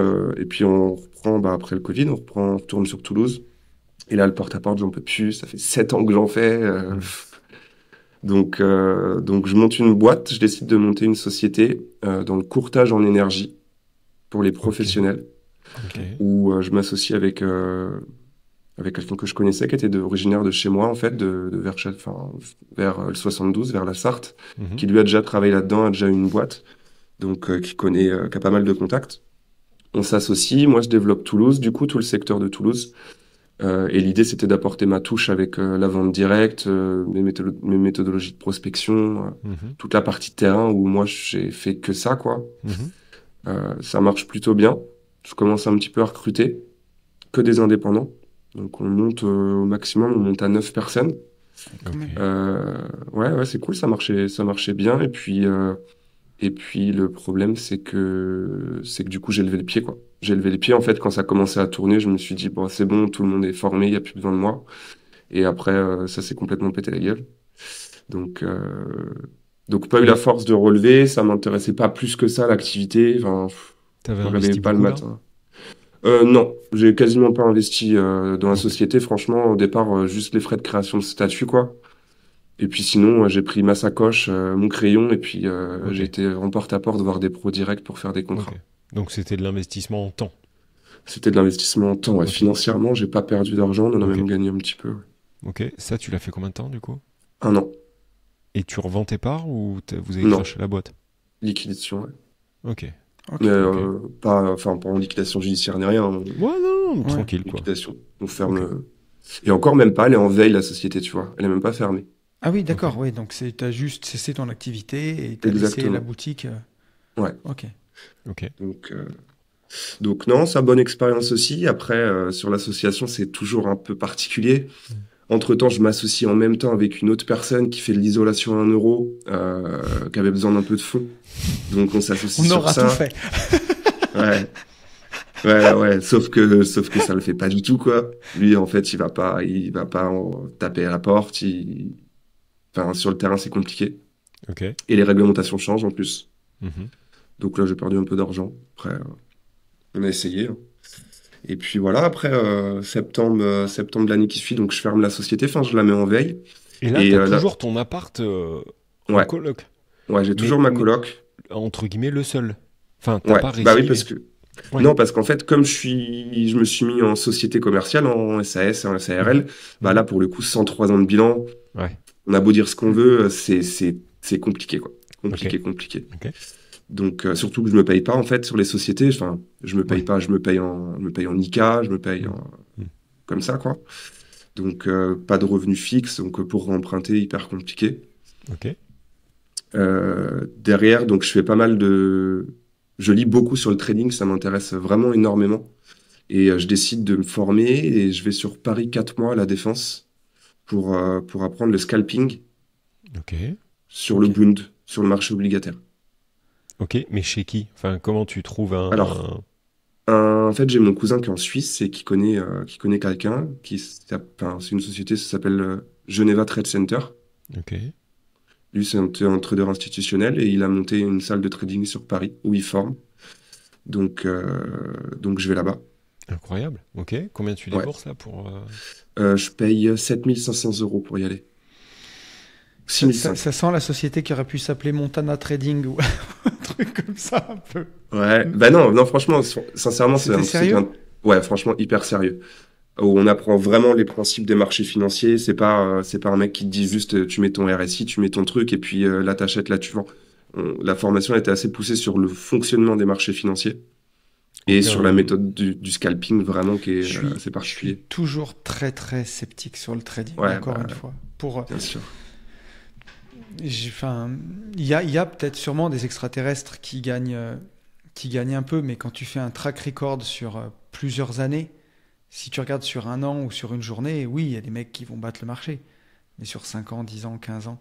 on reprend, bah, après le Covid, on retourne sur Toulouse. Et là, le porte-à-porte, j'en peux plus, ça fait 7 ans que j'en fais. Donc je monte une boîte, je décide de monter une société dans le courtage en énergie pour les professionnels,
Ok.
où je m'associe avec quelqu'un que je connaissais, qui était originaire de chez moi, en fait, vers le 72, vers la Sarthe,
Mhm.
qui lui a déjà travaillé là-dedans, a déjà une boîte, donc qui a pas mal de contacts. On s'associe, moi je développe Toulouse, du coup tout le secteur de Toulouse. Et l'idée c'était d'apporter ma touche avec la vente directe, mes méthodologies de prospection,
Mhm.
toute la partie terrain où moi j'ai fait que ça, quoi.
Mhm.
Ça marche plutôt bien. Je commence un petit peu à recruter que des indépendants. Donc on monte au maximum, on monte à 9 personnes.
Ok.
Ouais, c'est cool, ça marchait bien. Et puis le problème, c'est que du coup, j'ai levé le pied, quoi. J'ai levé les pieds, en fait, quand ça commençait à tourner, je me suis dit, bon, c'est bon, tout le monde est formé, il n'y a plus besoin de moi. Et après, ça s'est complètement pété la gueule. Donc, pas eu la force de relever, ça m'intéressait pas plus que ça, l'activité. Enfin,
T'avais
je me réveillais
investi
pas le
beaucoup là?
matin. Non, j'ai quasiment pas investi dans la société. Franchement, au départ, juste les frais de création de statut, quoi. Et puis sinon, j'ai pris ma sacoche, mon crayon, et puis
Ok.
j'ai été en porte-à-porte voir des pros directs pour faire des contrats.
Ok. Donc c'était de l'investissement en temps.
C'était de l'investissement en temps. Ouais.
Ok.
Financièrement, j'ai pas perdu d'argent, on en a
Ok.
même gagné un petit peu. Ouais.
Ok. Ça, tu l'as fait combien de temps, du coup?
1 an.
Et tu revends tes parts ou vous avez
Non,
craché la boîte?
liquidation. Ouais.
Ok.
Ok.
Mais
Ok.
pas en liquidation judiciaire ni rien.
Ouais, non, non,
Ouais.
tranquille, quoi.
Liquidation. On ferme.
Ok.
Et encore même pas, elle est en veille, la société, tu vois. Elle est même pas fermée.
Ah oui,
Ok.
d'accord, oui. Donc t'as juste cessé ton activité et t'as laissé la
Exactement.
boutique.
Ouais.
Ok.
Ok.
Donc non, ça bonne expérience aussi. Après, sur l'association, c'est toujours un peu particulier. Entre-temps, je m'associe en même temps avec une autre personne qui fait de l'isolation à 1 euro, qui avait besoin d'un peu de fonds. Donc on s'associe
On
sur
aura tout
ça.
fait.
Ouais, ouais. Sauf que ça le fait pas du tout, quoi. Lui, en fait, il va pas taper à la porte. Enfin, sur le terrain, c'est compliqué.
Ok.
Et les réglementations changent en plus.
Mhm.
Donc là, j'ai perdu un peu d'argent. Après, on a essayé, hein. Et puis voilà, après septembre de l'année qui suit, donc je ferme la société, enfin je la mets en veille.
Et là,
Et
t'as
là,
toujours ton appart en
ouais,
coloc.
ouais, j'ai toujours
Mais,
ma
mais
coloc.
entre guillemets, le seul. Enfin, t'as
Ouais,
pas
bah oui, parce
récidivé.
que
Ouais.
non, parce qu'en fait, comme je me suis mis en société commerciale, en SAS, en
Mhm.
SARL, bah
Mhm.
là pour le coup, 103 ans de bilan,
Ouais.
on a beau dire ce qu'on veut, c'est compliqué, quoi.
Ok.
Compliqué.
Ok.
Donc surtout que je me paye pas en fait sur les sociétés, enfin je me paye
Ouais.
pas, je me paye en ICA, je me paye
Mhm. Mhm.
comme ça, quoi. Donc, pas de revenus fixes, donc pour emprunter, hyper compliqué.
Ok.
Derrière, donc je fais pas mal de... Je lis beaucoup sur le trading, ça m'intéresse vraiment énormément. Et je décide de me former et je vais sur Paris 4 mois à la Défense pour apprendre le scalping
Ok.
sur le
Ok.
Bund, sur le marché obligataire.
Ok. Mais chez qui? Enfin, comment tu trouves
Alors, en fait, j'ai mon cousin qui est en Suisse et qui connaît quelqu'un, enfin, c'est une société, ça s'appelle Geneva Trade Center.
Ok.
Lui, c'est un trader institutionnel et il a monté une salle de trading sur Paris où il forme. Donc je vais là-bas.
Incroyable. Ok. Combien tu
Ouais.
débourses là pour
Je paye 7 500 € pour y aller.
Ça,
6 500.
ça sent la société qui aurait pu s'appeler Montana Trading ou un truc comme ça un peu.
Ouais. Bah non, non, franchement, sincèrement,
C'était sérieux?
ouais, franchement, hyper sérieux. Où on apprend vraiment les principes des marchés financiers. C'est pas un mec qui te dit juste, tu mets ton RSI, tu mets ton truc, et puis là, t'achètes, là, tu vends. La formation était assez poussée sur le fonctionnement des marchés financiers et sur la
aucun.
méthode du scalping, vraiment, qui est assez
Je suis
particulier.
toujours très très sceptique sur le trading,
Ouais,
encore
bah,
une fois. Pour,
bien sûr.
enfin, il y a peut-être sûrement des extraterrestres qui gagnent un peu, mais quand tu fais un track record sur plusieurs années, si tu regardes sur un an ou sur une journée, oui, il y a des mecs qui vont battre le marché. Mais sur 5 ans, 10 ans, 15 ans,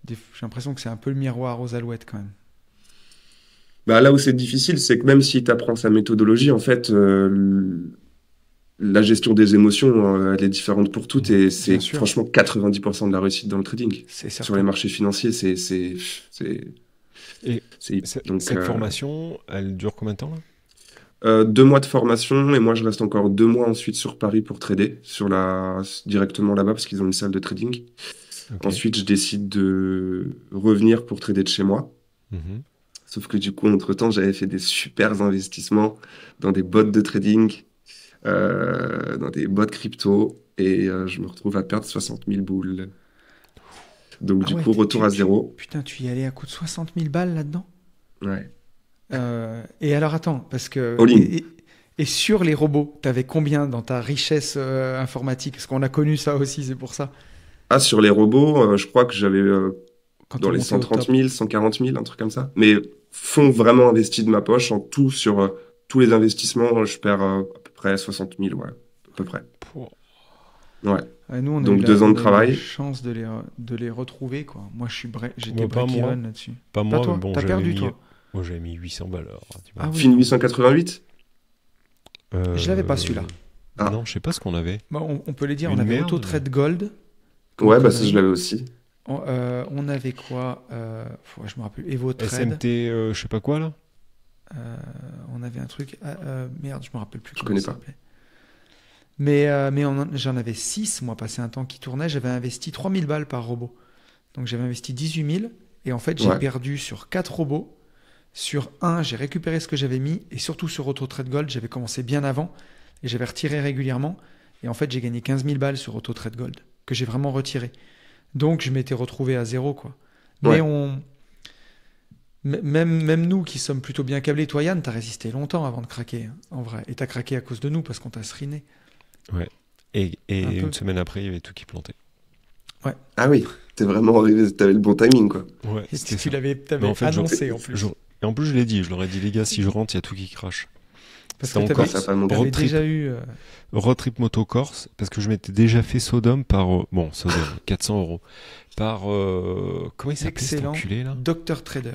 j'ai l'impression que c'est un peu le miroir aux alouettes quand même.
Bah, là où c'est difficile, c'est que même si tu apprends sa méthodologie, en fait, la gestion des émotions, elle est différente pour toutes et
Bien
c'est
sûr,
franchement 90% de la réussite dans le trading.
c'est
Sur les
certain.
marchés financiers, c'est,
Et
donc
cette formation, elle dure combien de temps là?
2 mois de formation et moi je reste encore 2 mois ensuite sur Paris pour trader directement là-bas parce qu'ils ont une salle de trading.
Ok.
Ensuite, je décide de revenir pour trader de chez moi.
Mhm.
Sauf que du coup, entre-temps, j'avais fait des super investissements dans des bots de trading, dans des bots crypto, et je me retrouve à perdre 60 000 boules. Donc
Ah
du
ouais,
coup, retour à zéro.
putain, tu y allais à coût de 60 000 balles là-dedans?
Ouais.
Et alors attends, parce que...
All in.
Et sur les robots, t'avais combien dans ta richesse informatique? Parce qu'on a connu ça aussi, c'est pour ça.
Ah, sur les robots, je crois que j'avais
Quand
dans
t'es
les
monté au
130
top.
000, 140 000, un truc comme ça. Mais fonds vraiment investi de ma poche, en tout, sur tous les investissements, je perds à peu près 60 000, ouais, à peu près.
Pour-
Ouais.
Ouais, nous, on a eu
Donc 2 ans de
on a eu la
travail.
chance de les retrouver, quoi. Moi, j'étais
Ouais, pas moi.
break-even là-dessus.
Pas
Pas
moi,
toi,
mais bon,
t'as
j'avais
perdu,
mis.
toi.
Moi, j'avais mis 800 balles alors. Tu vois.
Ah oui,
Fin
non.
888?
Je l'avais pas celui-là.
Ah.
Non, je sais pas ce qu'on avait.
Bah, on peut les dire,
Une
on avait
merde,
Auto-Trade Gold. comme
Ouais, bah ça, je
connerie.
l'avais aussi.
On avait quoi je me rappelle, EvoTrade.
SMT, je sais pas quoi là.
On avait un truc. Merde, je me rappelle plus
Je
comment
connais
ça
pas.
s'appelait. Mais j'en avais 6, moi, passé un temps qui tournait. J'avais investi 3000 balles par robot. Donc j'avais investi 18 000. Et en fait, j'ai
Ouais.
perdu sur 4 robots. Sur un, j'ai récupéré ce que j'avais mis, et surtout sur Auto Trade Gold, j'avais commencé bien avant, et j'avais retiré régulièrement. Et en fait, j'ai gagné 15 000 balles sur Auto Trade Gold, que j'ai vraiment retiré. Donc, je m'étais retrouvé à zéro, quoi. Mais même nous qui sommes plutôt bien câblés, toi Yann, t'as résisté longtemps avant de craquer, hein, en vrai. Et t'as craqué à cause de nous, parce qu'on t'a screené.
Ouais. Et une semaine après, il y avait tout qui plantait.
Ouais.
Ah oui, t'es vraiment arrivé, t'avais le bon timing, quoi.
Ouais,
Et
c'était
tu
ça.
l'avais
Mais en fait,
annoncé, en plus.
Et en plus, je l'ai dit, je leur ai dit, les gars, si je rentre, il y a tout qui crache.
Parce
C'était
que
encore
ça a pas monté.
t'avais
road trip,
déjà eu...
road trip moto Corse, parce que je m'étais déjà fait Sodome par... bon, Sodome, 400 €. Par... comment il s'appelait cet
Excellent.
enculé, là
Dr Trader.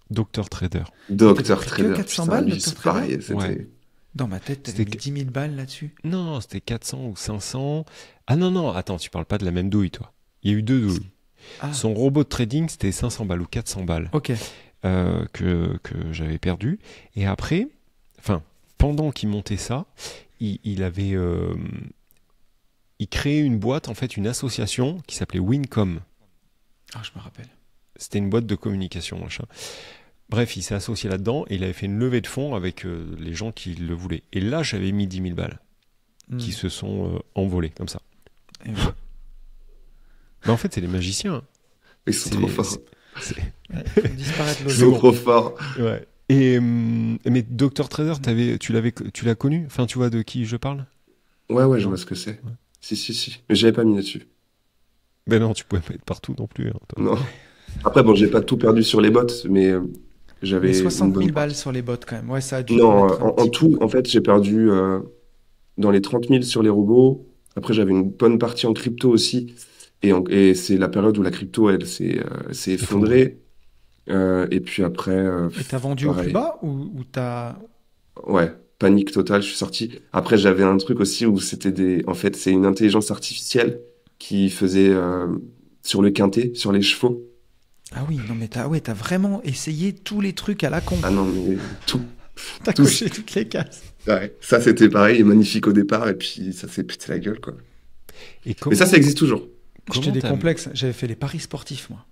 Dr Trader.
Dr
T'as pris que
Trader.
400
putain,
balles,
lui,
Dr.
c'est
Trader
pareil, c'était...
Ouais.
Dans ma tête, t'avais
C'était
mis 10 000 balles là-dessus.
Non, c'était 400 ou 500. Ah non, attends, tu parles pas de la même douille, toi. Il y a eu 2 douilles.
Ah,
Son robot de trading, c'était 500 balles ou 400 balles
ok.
que j'avais perdu. Et après, enfin, pendant qu'il montait ça, il avait... il créait une boîte, en fait, une association qui s'appelait Wincom.
Ah, je me rappelle.
C'était une boîte de communication, machin. Bref, il s'est associé là-dedans et il avait fait une levée de fonds avec les gens qui le voulaient. Et là, j'avais mis 10 000 balles qui se sont envolées, comme ça.
Et ouais.
Mais en fait, c'est les magiciens. Hein.
Ils sont
C'est
trop
les-
forts.
c'est-
Faut disparaître
Ils
le
sont
bon.
trop forts.
Ouais. Et, mais Dr. Trader, tu l'as connu? Enfin, tu vois de qui je parle?
Ouais, je vois ce que c'est.
Ouais.
Si. Mais j'avais pas mis là-dessus.
Ben non, tu pouvais pas être partout non plus. Hein, toi.
Non. Après, bon, j'ai pas tout perdu sur les bots, mais j'avais
Mais
une
60
bonne
000
part.
balles sur les bots quand même. Ouais, ça a dû
Non,
mettre un
en
petit
tout,
coup.
en fait, j'ai perdu dans les 30 000 sur les robots. Après, j'avais une bonne partie en crypto aussi. Et c'est la période où la crypto, elle, s'est effondrée. Et puis après,
Et t'as vendu au plus
pareil.
bas ou t'as...
Ouais, panique totale, je suis sorti. Après, j'avais un truc aussi où en fait, c'est une intelligence artificielle qui faisait sur le quintet, sur les chevaux.
Ah oui, non mais t'as vraiment essayé tous les trucs à la con.
Ah non, mais tout.
T'as
tous.
coché toutes les cases.
Ouais, ça, c'était pareil, magnifique au départ, et puis ça s'est pété la gueule, quoi.
Et
Mais
comment,
ça existe toujours.
J'étais des
t'as-
complexes. J'avais fait les paris sportifs, moi.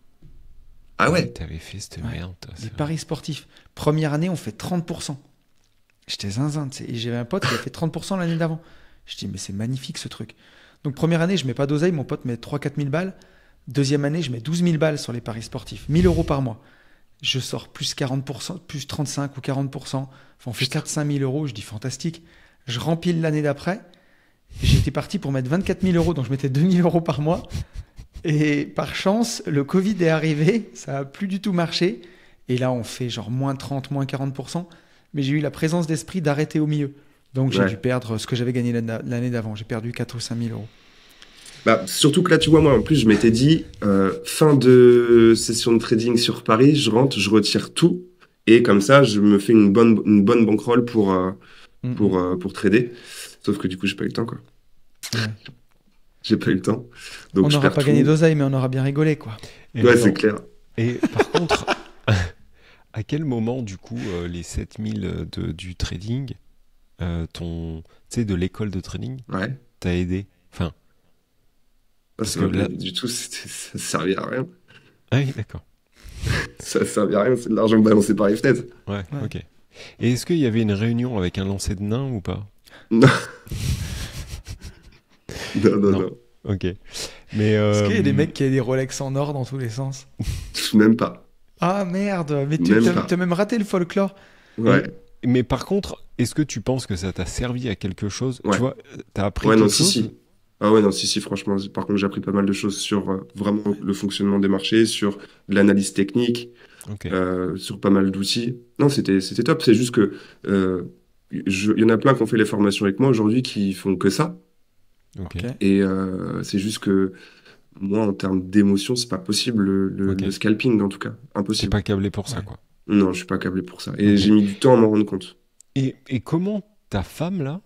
Ah ouais?
T'avais fait cette
Ouais.
merde, toi,
Les
ça.
paris sportifs. Première année, on fait 30%. J'étais zinzin, tu sais. Et j'avais un pote qui avait fait 30% l'année d'avant. Je dis, mais c'est magnifique ce truc. Donc première année, je mets pas d'oseille, mon pote met 3-4 000 balles. Deuxième année, je mets 12 000 balles sur les paris sportifs. 1 000 € par mois. Je sors plus 40%, plus 35 ou 40%. Enfin, on fait 4-5 000 €. Je dis, fantastique. Je rempile l'année d'après. J'étais parti pour mettre 24 000 €, donc je mettais 2 000 € par mois. Et par chance, le Covid est arrivé, ça a plus du tout marché. Et là, on fait genre moins 30, moins 40%. Mais j'ai eu la présence d'esprit d'arrêter au milieu. Donc j'ai
Ouais.
dû perdre ce que j'avais gagné l'année d'avant. J'ai perdu 4 ou 5 000 €.
Bah, surtout que là, tu vois, moi, en plus, je m'étais dit, fin de session de trading sur Paris, je rentre, je retire tout. Et comme ça, je me fais une bonne bankroll pour trader. Sauf que du coup, j'ai pas eu le temps, quoi.
Ouais.
J'ai pas eu le temps. Donc,
On
je
n'aura
perds
pas
tout.
gagné d'oseille, mais on aura bien rigolé, quoi.
Et
Ouais,
attends,
c'est clair.
Et par contre, à quel moment, du coup, les 7000 du trading, tu sais, de l'école de trading,
Ouais.
t'a aidé? Enfin,
Parce
que là-
du tout, ça servait à rien.
ah oui, d'accord.
Ça servait à rien, c'est de l'argent balancé par les fenêtres.
Ouais,
Ouais.
ok. Et est-ce qu'il y avait une réunion avec un lancer de nains ou pas?
Non. Non.
Non. Ok. Mais
Est-ce qu'il y a des mecs qui ont des Rolex en or dans tous les sens?
Même pas.
Ah merde, mais
Même pas.
t'as même raté le folklore.
Ouais.
mais par contre, est-ce que tu penses que ça t'a servi à quelque chose?
Ouais.
Tu vois, t'as appris
Ouais,
quelque
non,
chose?
si. Ah ouais, non, si, franchement. Par contre, j'ai appris pas mal de choses sur vraiment le fonctionnement des marchés, sur l'analyse technique,
Ok.
sur pas mal d'outils. Non, c'était top. C'est juste que il y en a plein qui ont fait les formations avec moi aujourd'hui qui font que ça.
Ok.
Ok.
Et c'est juste que moi, en termes d'émotion, c'est pas possible
Ok.
le scalping, en tout cas.
T'es
Impossible.
pas câblé pour ça,
Ouais.
quoi.
Non, je suis pas câblé pour ça. Et
Ok.
j'ai mis du temps à m'en rendre compte.
Et comment ta femme, là,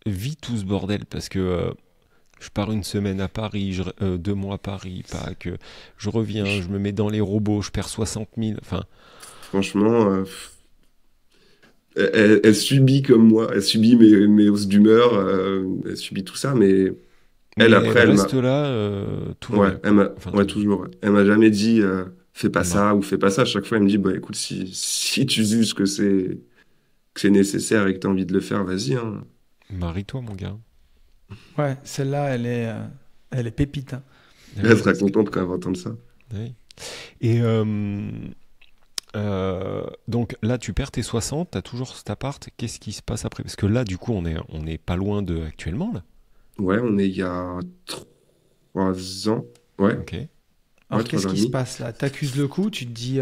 vit tout ce bordel? Parce que je pars une semaine à Paris, 2 mois à Paris, Pâques, je reviens, je me mets dans les robots, je perds 60 000. Enfin,
Franchement, elle subit comme moi. Elle subit mes hausses d'humeur. Elle subit tout ça, mais
mais
elle, après, elle m'a.
reste là, tout va
Ouais,
bien.
elle m'a.
Enfin,
Ouais,
tout-
toujours. Ouais. Elle m'a jamais dit fais pas ça ou fais pas ça. À chaque fois, il me dit, bah écoute, si tu juges que c'est nécessaire et que tu as envie de le faire, vas-y. Hein.
Marie-toi, mon gars.
Ouais, celle-là, elle est pépite. Hein.
Elle sera contente quand elle va entendre ça.
Oui. Et donc là, tu perds tes 60, tu as toujours cet appart. Qu'est-ce qui se passe après? Parce que là, du coup, on est pas loin de actuellement, là.
Ouais, on est il y a 3 ans. Ouais.
Ok.
Alors,
Ouais,
qu'est-ce
3 ans et
qui se
demi.
passe là? T'accuses le coup, tu te dis,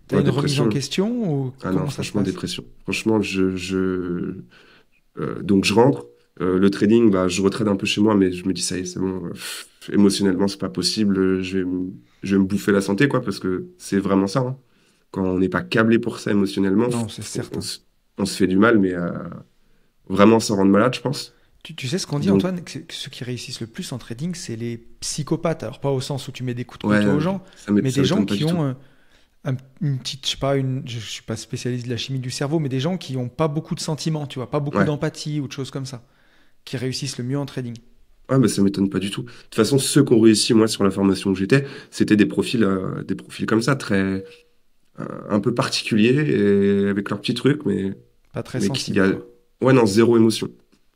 t'as
Ouais,
une remise en
dépression.
question ou
Ah
comment
non,
ça se
franchement,
passe?
dépression. Franchement, donc je rentre. Le trading, bah, je retrade un peu chez moi, mais je me dis, ça y est, c'est bon. Émotionnellement, c'est pas possible. Je vais me bouffer la santé, quoi, parce que c'est vraiment ça. Hein. Quand on n'est pas câblé pour ça émotionnellement,
Non, c'est
on,
certain.
on se fait du mal, mais vraiment s'en rendre malade, je pense.
Tu sais ce qu'on dit,
Donc,
Antoine, que ceux qui réussissent le plus en trading, c'est les psychopathes. Alors, pas au sens où tu mets des coups de
ouais,
couteau aux gens, mais
ça
des gens
m'étonne pas
qui
du tout.
ont une petite, je sais pas, je suis pas spécialiste de la chimie du cerveau, mais des gens qui ont pas beaucoup de sentiments, tu vois, pas beaucoup
Ouais.
d'empathie ou de choses comme ça, qui réussissent le mieux en trading.
Ouais, bah, ça m'étonne pas du tout. De toute façon, ceux qui ont réussi, moi, sur la formation que j'étais, c'était des profils comme ça, un peu particuliers, et avec leurs petits trucs,
Pas très
mais qui
sensible,
a,
quoi.
ouais, non, zéro émotion.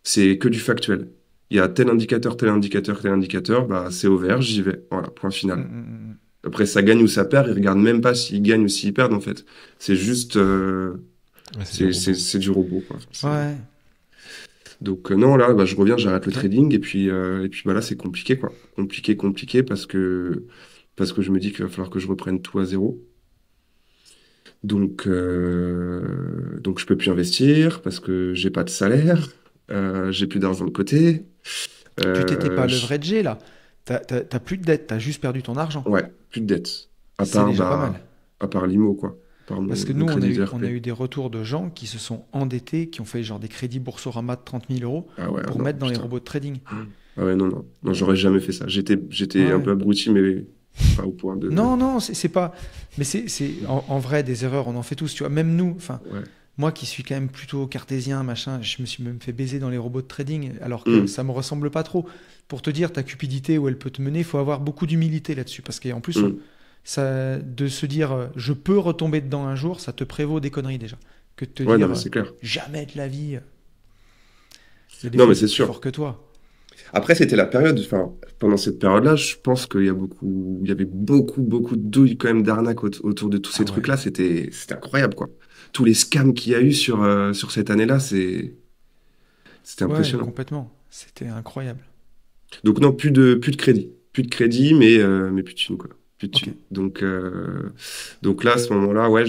C'est que du factuel. Il y a tel indicateur, tel indicateur, tel indicateur, bah, c'est au vert, j'y vais. Voilà, point
Mm,
final.
mm, mm.
Après, ça gagne ou ça perd, ils regardent même pas s'ils gagnent ou s'ils perdent, en fait. C'est juste,
Ouais, c'est du robot.
c'est du robot, quoi.
Ouais.
Donc, non, là, bah, je reviens, j'arrête le
Ok.
trading, et puis bah, là, c'est compliqué, quoi. Compliqué, parce que je me dis qu'il va falloir que je reprenne tout à zéro. Donc je peux plus investir parce que j'ai pas de salaire, j'ai plus d'argent de côté.
Tu t'étais pas
Je-
leveragé là. T'as plus de dette, t'as juste perdu ton argent.
Ouais, plus de dettes.
C'est déjà pas mal.
À part l'IMO, quoi. À part
Parce que
le
nous,
crédit de
on a
RP.
eu des retours de gens qui se sont endettés, qui ont fait genre des crédits Boursorama de 30 000 euros
Ah ouais,
pour
non,
mettre dans les
putain.
robots de trading.
Ah ouais, non, j'aurais jamais fait ça. J'étais un
Ouais.
peu abruti, mais pas au point de.
Non, non, c'est pas. Mais en vrai des erreurs, on en fait tous. Tu vois, même nous. Enfin,
Ouais.
moi qui suis quand même plutôt cartésien, machin, je me suis même fait baiser dans les robots de trading, alors que
Mm.
ça me ressemble pas trop. Pour te dire ta cupidité où elle peut te mener, il faut avoir beaucoup d'humilité là-dessus, parce qu'en plus,
Mm.
ça, de se dire je peux retomber dedans un jour, ça te prévaut des conneries déjà, que de te
Ouais, non,
dire
mais c'est clair.
jamais de la vie. Il y a des
Non,
fois,
mais
c'est
c'est
plus
sûr.
fort que toi.
Après, c'était la période, enfin, pendant cette période-là, je pense il y avait beaucoup de douilles quand même d'arnaques autour de tous ces
Ah ouais.
trucs-là. C'était incroyable, quoi. Tous les scams qu'il y a eu sur cette année-là, c'était
Ouais,
impressionnant.
complètement. C'était incroyable.
Donc non, plus de crédit. Plus de crédit, mais plus de thunes, quoi. Plus de
Ok.
thunes. Donc là, à ce moment-là, ouais,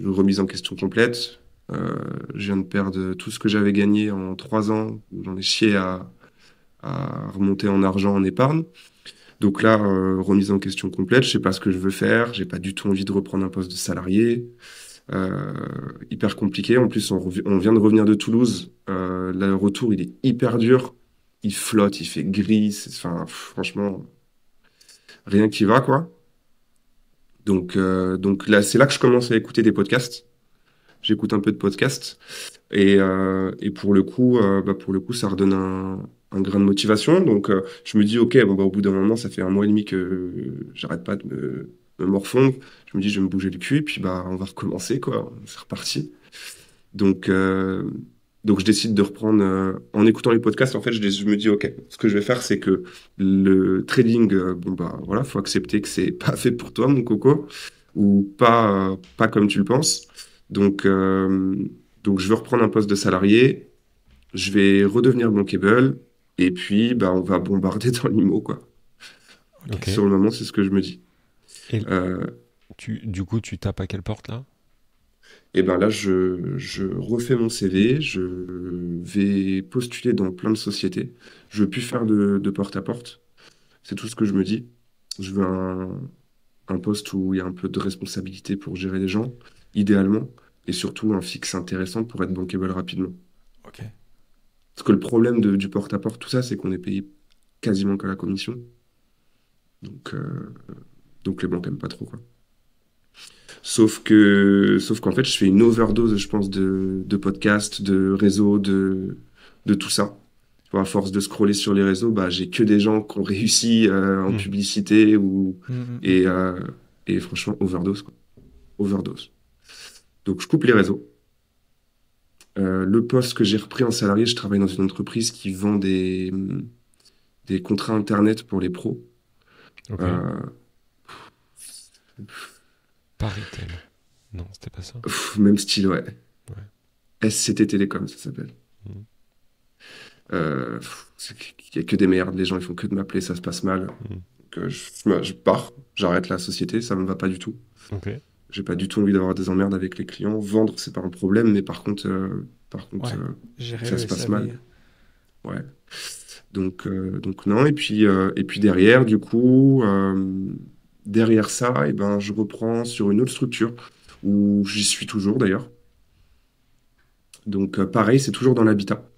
remise en question complète. Je viens de perdre tout ce que j'avais gagné en 3 ans. J'en ai chié à remonter en argent, en épargne. Donc là, remise en question complète. Je sais pas ce que je veux faire. J'ai pas du tout envie de reprendre un poste de salarié. Hyper compliqué. En plus, on vient de revenir de Toulouse. Le retour, il est hyper dur. Il flotte, il fait gris. Enfin, franchement, rien qui va, quoi. Donc là, c'est là que je commence à écouter des podcasts. J'écoute un peu de podcasts. Et pour le coup, ça redonne un grain de motivation. Donc, je me dis, OK, bon, bah, au bout d'un moment, ça fait 1 mois et demi que j'arrête pas de me morfondre. Je me dis, je vais me bouger le cul, et puis bah, on va recommencer, quoi. C'est reparti. Donc, je décide de reprendre. En écoutant les podcasts, en fait, je me dis, OK, ce que je vais faire, c'est que le trading, bon, bah, voilà, faut accepter que c'est pas fait pour toi, mon coco, ou pas comme tu le penses. Donc, je veux reprendre un poste de salarié. Je vais redevenir bankable. Et puis, bah, on va bombarder dans l'IMO, quoi.
Ok.
Sur le moment, c'est ce que je me dis.
Et
Euh,
du coup, tu tapes à quelle porte là?
et ben là, je refais mon CV. Je vais postuler dans plein de sociétés. Je veux plus faire de porte-à-porte. C'est tout ce que je me dis. Je veux un poste où il y a un peu de responsabilité pour gérer les gens, idéalement. Et surtout, un fixe intéressant pour être bankable rapidement.
Ok.
Parce que le problème du porte-à-porte, tout ça, c'est qu'on est payé quasiment qu'à la commission. Donc les banques n'aiment pas trop, quoi. Sauf qu'en fait, je fais une overdose, je pense, de podcasts, de réseaux, de tout ça. Tu vois, à force de scroller sur les réseaux, bah, j'ai que des gens qui ont réussi en
Mm.
publicité
Mm, mm,
et,
mm.
euh, Et franchement, overdose, quoi. Overdose. Donc, je coupe les réseaux. Le poste que j'ai repris en salarié, je travaille dans une entreprise qui vend des contrats Internet pour les pros.
Ok.
Euh,
Paritel. Non, c'était pas ça.
Même style, ouais.
Ouais.
SCT Télécom, ça s'appelle.
Mhm.
Il n'y a que des merdes, les gens ils font que de m'appeler, ça se passe mal.
Mhm.
Donc, je pars, j'arrête la société, ça me va pas du tout.
Ok.
J'ai pas du tout envie d'avoir des emmerdes avec les clients. Vendre, c'est pas un problème, mais par contre,
Ouais. Gérer
ça
le
se passe
SAV.
mal. Ouais. Donc non. Et puis derrière, du coup, derrière ça, et ben, je reprends sur une autre structure où j'y suis toujours d'ailleurs. Donc pareil, c'est toujours dans l'habitat,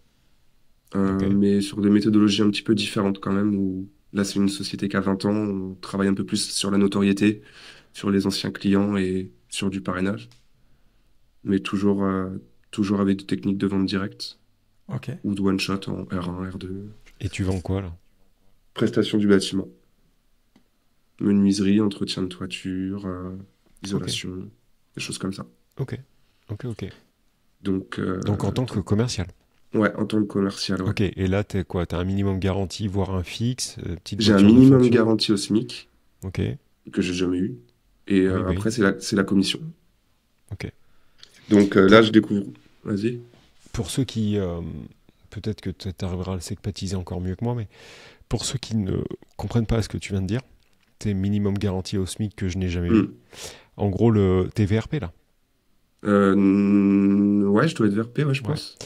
Ok.
mais sur des méthodologies un petit peu différentes quand même. Où là, c'est une société qui a 20 ans, on travaille un peu plus sur la notoriété, sur les anciens clients et sur du parrainage, mais toujours avec des techniques de vente directe
Ok.
ou de one shot en R1, R2.
Et tu vends quoi là?
Prestation du bâtiment. Menuiserie, entretien de toiture, isolation, des choses comme ça.
Ok. Ok, ok.
Donc,
Donc en tant que commercial.
ouais, en tant que commercial, ouais.
Ok. Et là, t'es quoi? T'as un minimum garanti, voire un fixe, petite
J'ai un
voiture de
minimum
fonction.
garanti au SMIC
Ok.
que j'ai jamais eu. Et
Oui, bah
après,
oui.
c'est la commission.
Ok.
Donc là, je découvre. Vas-y.
Pour ceux qui, peut-être que tu arriveras à le secpatiser encore mieux que moi, mais pour ceux qui ne comprennent pas ce que tu viens de dire, t'es minimum garanti au SMIC que je n'ai jamais eu.
Hmm.
En gros, le TVRP là.
Ouais, je dois être VRP, ouais, je
Ouais.
pense.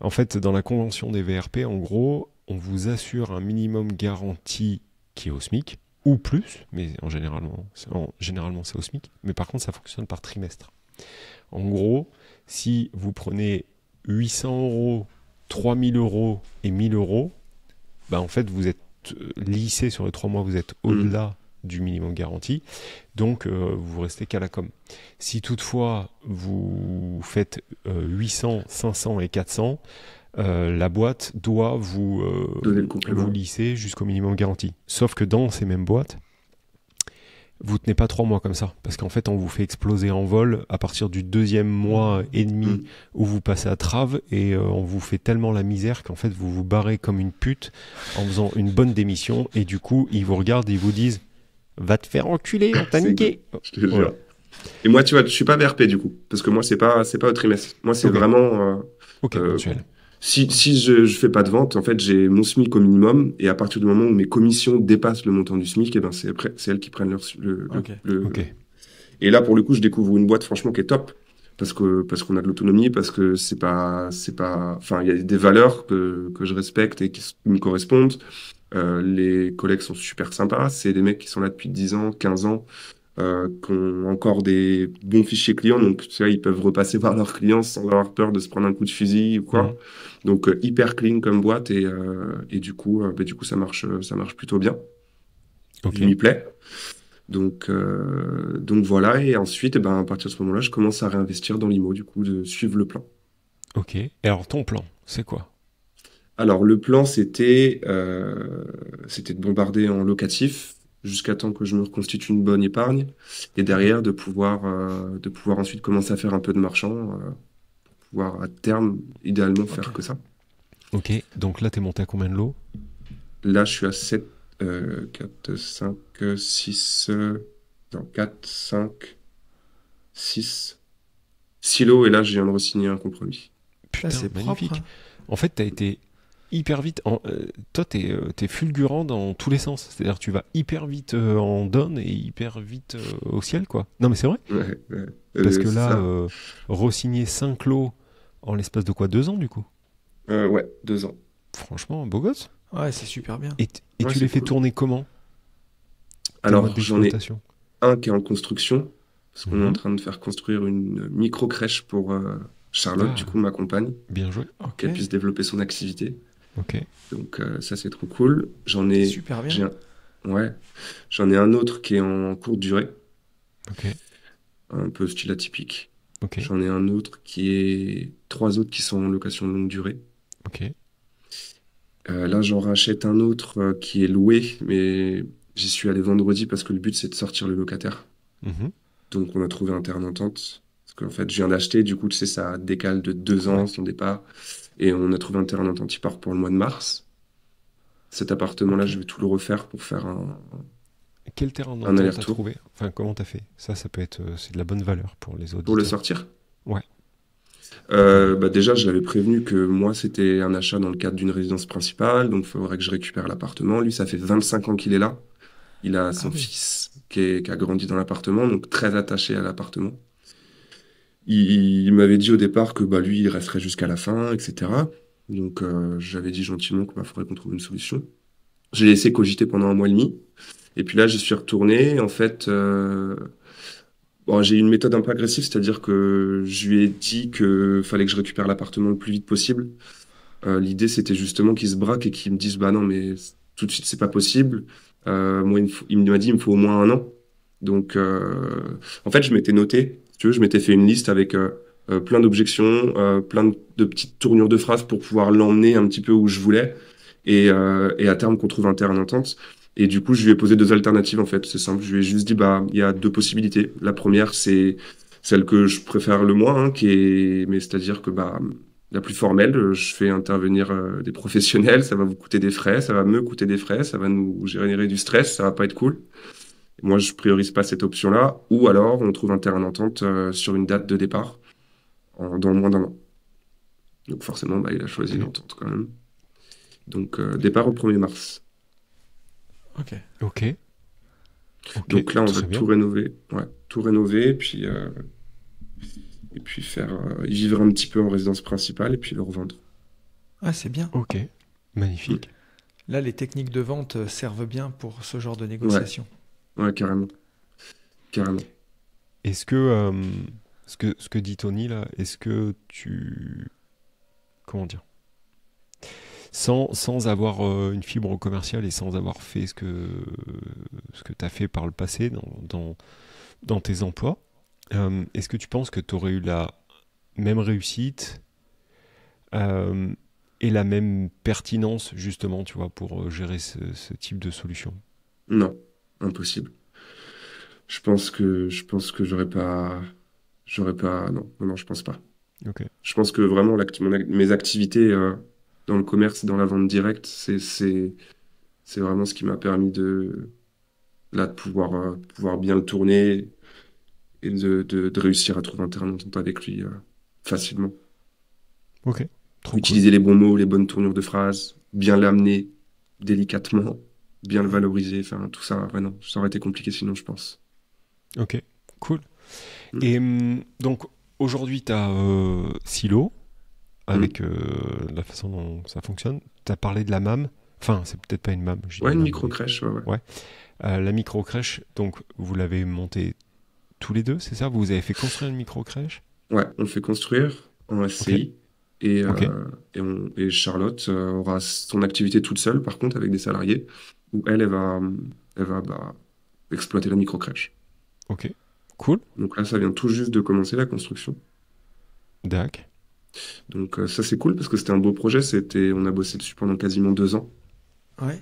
En fait, dans la convention des VRP, en gros, on vous assure un minimum garanti qui est au SMIC, ou plus, mais généralement c'est au SMIC. Mais par contre, ça fonctionne par trimestre. En gros, si vous prenez 800 euros, 3000 euros et 1000 euros, bah en fait, vous êtes lissé sur les 3 mois, vous êtes
Hmm.
au-delà du minimum garanti, donc vous restez qu'à la com. Si toutefois vous faites 800, 500 et 400, la boîte doit
Donner le complément.
vous lisser jusqu'au minimum garanti. Sauf que dans ces mêmes boîtes, vous tenez pas 3 mois comme ça, parce qu'en fait on vous fait exploser en vol à partir du 2e mois et demi
Hmm.
où vous passez à trave, et on vous fait tellement la misère qu'en fait vous vous barrez comme une pute en faisant une bonne démission, et du coup ils vous regardent et ils vous disent va te faire enculer, on t'a
C'est
niqué.
Je te jure.
Voilà.
Et moi, tu vois, je suis pas VRP du coup, parce que moi, c'est pas au trimestre. Moi, c'est
Ok.
vraiment.
Ok,
Euh,
mensuel.
si je fais pas de vente, en fait, j'ai mon SMIC au minimum, et à partir du moment où mes commissions dépassent le montant du SMIC, et ben c'est elles qui prennent
Ok.
Ok.
Et là, pour le coup, je découvre une boîte franchement qui est top, parce qu'on a de l'autonomie, parce que enfin, il y a des valeurs que je respecte et qui me correspondent. Les collègues sont super sympas, c'est des mecs qui sont là depuis 10 ans, 15 ans, qui ont encore des bons fichiers clients, donc tu vois, ils peuvent repasser par leurs clients sans avoir peur de se prendre un coup de fusil ou quoi.
Mhm.
Donc hyper clean comme boîte, et du coup, ça marche plutôt bien.
Ok.
Je m'y plais. Donc voilà, et ensuite, eh ben, à partir de ce moment-là, je commence à réinvestir dans l'IMO, du coup, de suivre le plan.
Ok. Et alors ton plan, c'est quoi?
Alors le plan, c'était de bombarder en locatif jusqu'à temps que je me reconstitue une bonne épargne, et derrière de pouvoir ensuite commencer à faire un peu de marchand, pouvoir à terme, idéalement, faire
Ok.
que ça.
Ok. Donc là t'es monté à combien de lots?
Là, je suis à 7, 4, 5, 6, non, 4, 5, 6 silos, et là, je viens de re-signer un compromis.
Putain,
c'est
magnifique.
propre.
En fait, t'as été hyper vite. Toi, t'es fulgurant dans tous les sens. C'est-à-dire, tu vas hyper vite en down et hyper vite au ciel, quoi. Non, mais c'est vrai.
Ouais, ouais.
Parce que
C'est
là,
ça.
re-signer 5 lots en l'espace de quoi? 2 ans, du coup.
Ouais, 2 ans.
Franchement, beau gosse.
Ouais, c'est super bien.
Et
Ouais,
tu
c'est
les fais
cool.
tourner comment? Tes modes
Alors, j'en ai
d'exploitation?
un qui est en construction, parce qu'on est en
Mhm.
train de faire construire une micro-crèche pour Charlotte, du
Ah,
coup, ma compagne,
bien joué.
Ok.
qu'elle puisse développer son activité.
Ok.
Donc, ça, c'est trop cool.
C'est super
J'ai
bien.
ouais, j'en ai un autre qui est en courte durée,
Ok.
un peu style atypique.
Ok.
J'en ai un autre qui est... 3 autres qui sont en location longue durée.
Ok.
Là, j'en rachète un autre qui est loué, mais j'y suis allé vendredi parce que le but, c'est de sortir le locataire.
Mhm.
Donc, on a trouvé un terrain d'entente. Parce qu'en fait, je viens d'acheter, du coup, tu sais, ça décale de 2 ans
Ouais.
son départ. Et on a trouvé un terrain d'entente qui part pour le mois de mars. Cet appartement-là,
Ok.
je vais tout le refaire pour faire
Quel terrain
un
d'entente t'as
aller-retour.
trouvé? Enfin, comment t'as fait? Ça peut être, c'est de la bonne valeur pour les
Pour le
auditeurs.
sortir,
Ouais.
bah déjà, je l'avais prévenu que moi, c'était un achat dans le cadre d'une résidence principale. Donc, il faudrait que je récupère l'appartement. Lui, ça fait 25 ans qu'il est là. Il a
Ah
son
oui.
fils qui a grandi dans l'appartement, donc très attaché à l'appartement. Il m'avait dit au départ que bah, lui, il resterait jusqu'à la fin, etc. Donc, j'avais dit gentiment qu'il faudrait qu'on trouve une solution. J'ai laissé cogiter pendant un mois et demi. Et puis là, je suis retourné. En fait, bon, j'ai eu une méthode un peu agressive, c'est-à-dire que je lui ai dit que fallait que je récupère l'appartement le plus vite possible. L'idée, c'était justement qu'il se braque et qu'il me dise, bah non, mais tout de suite, c'est pas possible. Moi, il m'a dit, il me faut au moins un an. Donc, en fait, je m'étais noté, si tu veux, je m'étais fait une liste avec plein d'objections, plein de petites tournures de phrases pour pouvoir l'emmener un petit peu où je voulais et à terme qu'on trouve un terrain d'entente. Et du coup, je lui ai posé deux alternatives, en fait. C'est simple. Je lui ai juste dit, bah, il y a deux possibilités. La première, c'est celle que je préfère le moins, hein, mais c'est-à-dire que, bah, la plus formelle, je fais intervenir des professionnels, ça va vous coûter des frais, ça va me coûter des frais, ça va nous générer du stress, ça va pas être cool. Moi, je priorise pas cette option-là. Ou alors, on trouve un terrain d'entente sur une date de départ dans moins d'un an. Donc forcément, bah, il a choisi
Ok.
l'entente quand même. Donc départ au 1er mars.
Ok.
Ok. Ok.
Donc là, on va
Très
tout
bien.
rénover. Ouais, tout rénover, et puis faire y vivre un petit peu en résidence principale et puis le revendre.
Ah, c'est bien.
Ok.
Mm.
Magnifique.
Là, les techniques de vente servent bien pour ce genre de
Ouais,
négociation.
ouais, carrément. Carrément.
Est-ce que, ce que dit Tony là, est-ce que tu, comment dire, sans avoir une fibre commerciale et sans avoir fait ce que tu as fait par le passé dans tes emplois, est-ce que tu penses que tu aurais eu la même réussite euh, et la même pertinence justement, tu vois, pour gérer ce type de solution?
Non, impossible. Je pense que j'aurais pas, non, non, non, je pense pas.
Ok.
Je pense que vraiment mes activités dans le commerce, dans la vente directe, c'est vraiment ce qui m'a permis de pouvoir bien le tourner et de réussir à trouver un terrain d'entente avec lui facilement.
Ok. Trop cool.
Utiliser les bons mots, les bonnes tournures de phrases, bien l'amener délicatement, bien le
Ouais.
valoriser, enfin tout ça, ouais, non, ça aurait été compliqué sinon, je pense.
Ok. Cool.
Mm.
Et donc aujourd'hui, tu as Silo,
Mm.
avec la façon dont ça fonctionne. Tu as parlé de la MAM. Enfin, c'est peut-être pas une MAM, je dis
Ouais, une
MAM.
micro-crèche, ouais, ouais.
Ouais. La micro-crèche, donc vous l'avez montée tous les deux, c'est ça? Vous avez fait construire une micro-crèche?
Ouais, on le fait construire en
Ok.
SCI et,
Ok.
et Charlotte aura son activité toute seule, par contre, avec des salariés, où elle va bah, exploiter la micro-crèche.
Ok. Cool.
Donc là, ça vient tout juste de commencer la construction.
Dac.
Donc ça, c'est cool parce que c'était un beau projet. On a bossé dessus pendant quasiment 2 ans.
Ouais.